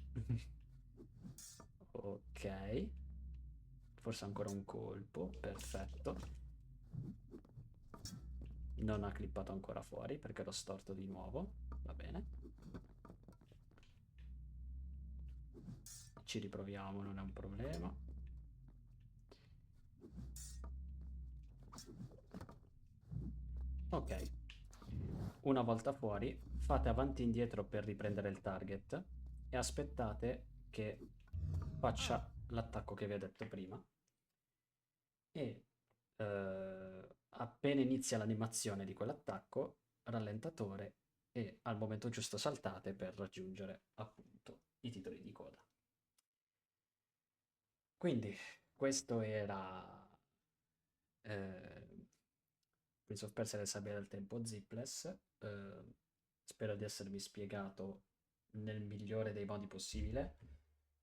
Speaker 1: Ok. Forse ancora un colpo, perfetto. Non ha clippato ancora fuori perché l'ho storto di nuovo. Va bene. Ci riproviamo, non è un problema. Ok. Una volta fuori, fate avanti e indietro per riprendere il target e aspettate che faccia l'attacco che vi ho detto prima. E appena inizia l'animazione di quell'attacco, rallentatore e al momento giusto saltate per raggiungere appunto i titoli di coda. Quindi questo era Prince of Persia le sabbie del tempo Zipless. Spero di essermi spiegato nel migliore dei modi possibile.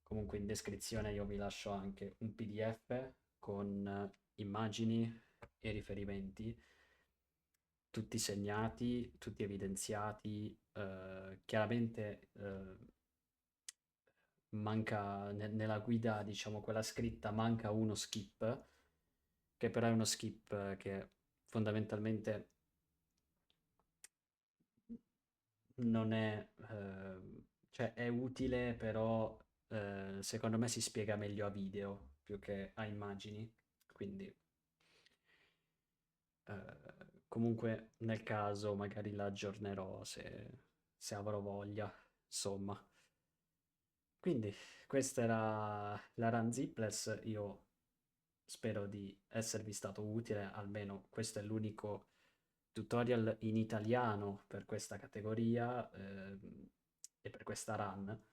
Speaker 1: Comunque in descrizione io vi lascio anche un PDF con immagini e riferimenti, tutti segnati, tutti evidenziati. Chiaramente manca nella guida, diciamo, quella scritta, manca uno skip, che però è uno skip che fondamentalmente non è, cioè è utile, però secondo me si spiega meglio a video più che a immagini, quindi comunque nel caso magari la aggiornerò se avrò voglia, insomma. Quindi questa era la Run Zipless, io spero di esservi stato utile, almeno questo è l'unico tutorial in italiano per questa categoria e per questa run,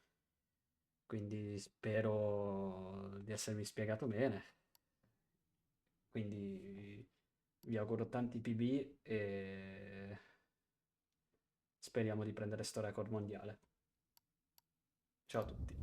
Speaker 1: quindi spero di essermi spiegato bene. Quindi vi auguro tanti PB e speriamo di prendere sto record mondiale. Ciao a tutti.